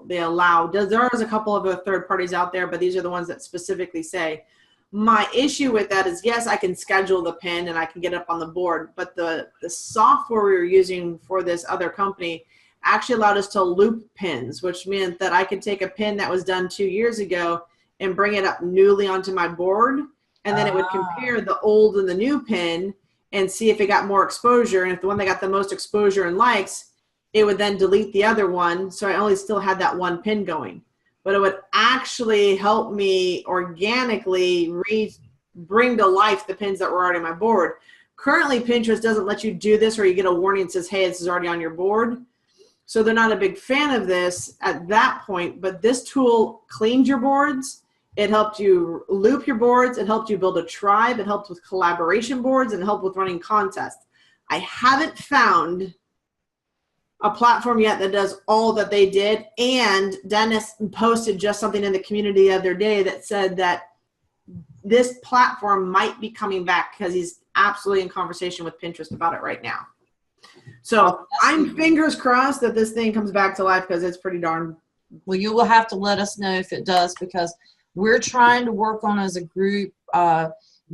they allow. There is a couple of other third parties out there, but these are the ones that specifically say. My issue with that is, yes, I can schedule the pin and I can get up on the board, but the software we were using for this other company actually allowed us to loop pins, which meant that I could take a pin that was done 2 years ago and bring it up newly onto my board, and then it would compare the old and the new pin and see if it got more exposure, and if the one that got the most exposure and likes, it would then delete the other one, so I only still had that one pin going. But it would actually help me organically bring to life the pins that were already on my board. Currently, Pinterest doesn't let you do this, or you get a warning that says, hey, this is already on your board. So they're not a big fan of this at that point, but this tool cleaned your boards. It helped you loop your boards. It helped you build a tribe. It helped with collaboration boards, and it helped with running contests. I haven't found a platform yet that does all that they did. And Dennis posted just something in the community the other day that said that this platform might be coming back because he's absolutely in conversation with Pinterest about it right now. So I'm fingers crossed that this thing comes back to life because it's pretty darn. Well, you will have to let us know if it does, because we're trying to work on, as a group,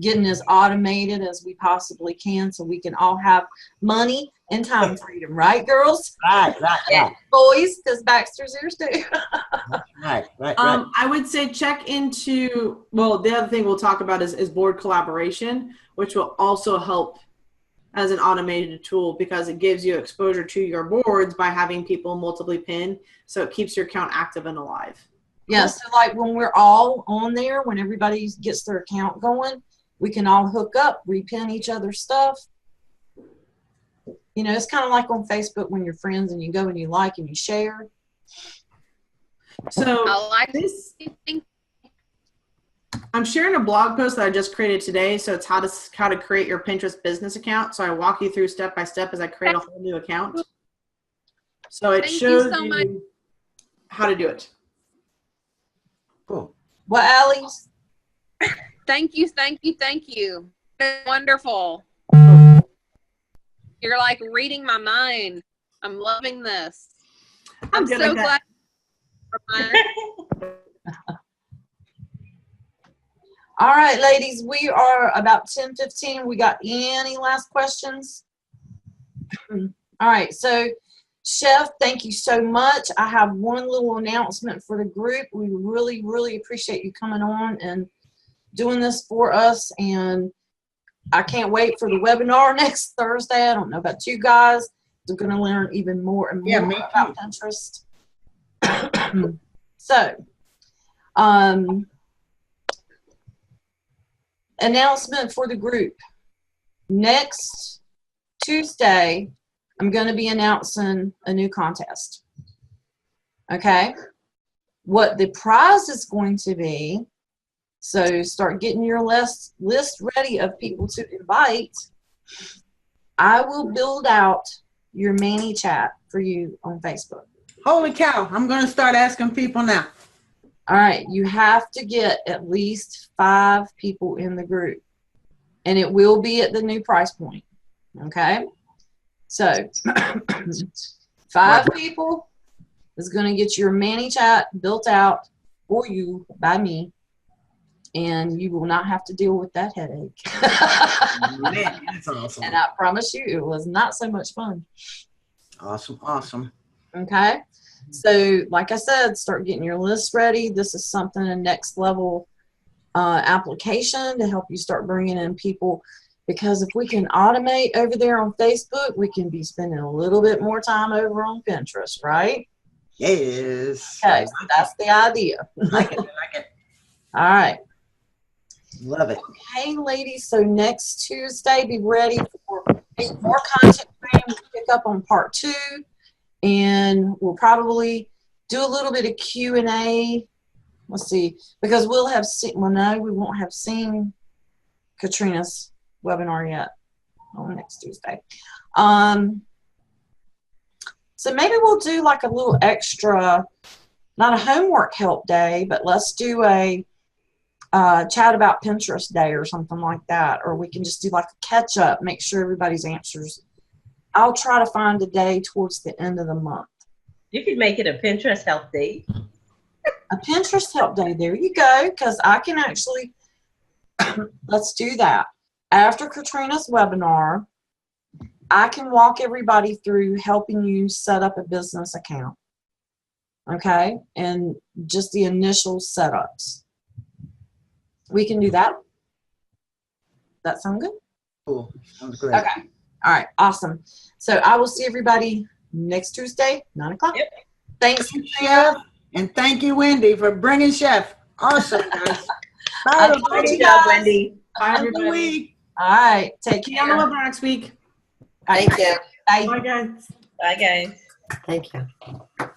getting as automated as we possibly can so we can all have money and time freedom. Right, girls? Right. Boys, because Baxter's ears too. Right. I would say check into, well, the other thing we'll talk about is board collaboration, which will also help as an automated tool because it gives you exposure to your boards by having people multiply pin. So it keeps your account active and alive. Yeah, so like when we're all on there, when everybody gets their account going, we can all hook up, repin each other's stuff. You know, it's kind of like on Facebook when you're friends and you go and you like and you share. So I like this, this. I'm sharing a blog post that I just created today. So it's how to create your Pinterest business account. So I walk you through step by step as I create a whole new account. So it Thank you shows so much. you how to do it. Cool. What, Allie? Thank you. Wonderful. You're like reading my mind. I'm loving this. I'm good so like that. glad. All right, ladies, we are about 10:15. We got any last questions? All right, so Chef, thank you so much. I have one little announcement for the group. We really, really appreciate you coming on and doing this for us, and I can't wait for the webinar next Thursday. I don't know about you guys. We're going to learn even more and more about Pinterest. So, announcement for the group. Next Tuesday, I'm going to be announcing a new contest. Okay? What the prize is going to be, so start getting your list ready of people to invite. I will build out your Manny chat for you on Facebook. Holy cow, I'm going to start asking people now. All right, you have to get at least 5 people in the group, and it will be at the new price point. Okay? So, 5 people is going to get your Manny chat built out for you by me, and you will not have to deal with that headache. Man, that's awesome. And I promise you, it was not so much fun. Awesome. Okay? So, like I said, start getting your list ready. This is something, a next level application to help you start bringing in people. Because if we can automate over there on Facebook, we can be spending a little bit more time over on Pinterest, right? Yes. Okay, so that's the idea. Like it. All right. Love it. Okay, ladies, so next Tuesday, be ready for more content training. We'll pick up on part 2, and we'll probably do a little bit of Q&A. Let's see, because we'll have seen, well, no, we won't have seen Katrina's webinar yet on next Tuesday. So maybe we'll do like a little extra, not a homework help day, but let's do a chat about Pinterest day or something like that. Or we can just do like a catch up, make sure everybody's answers. I'll try to find a day towards the end of the month. You could make it a Pinterest help day. A Pinterest help day, there you go, because I can actually, let's do that. After Katrina's webinar, I can walk everybody through helping you set up a business account. Okay? And just the initial setups. We can do that. That sound good? Cool. Sounds great. Okay. All right. Awesome. So I will see everybody next Tuesday, 9 o'clock. Yep. Thanks, Chef. And thank you, Wendy, for bringing Chef. Awesome, guys. Bye, I told everybody. you Good job, guys. Wendy. Bye, Have a good everybody. week. All right. Take See you on the care. webinar next week. Thank you. Bye. Bye, guys. Bye, guys. Thank you.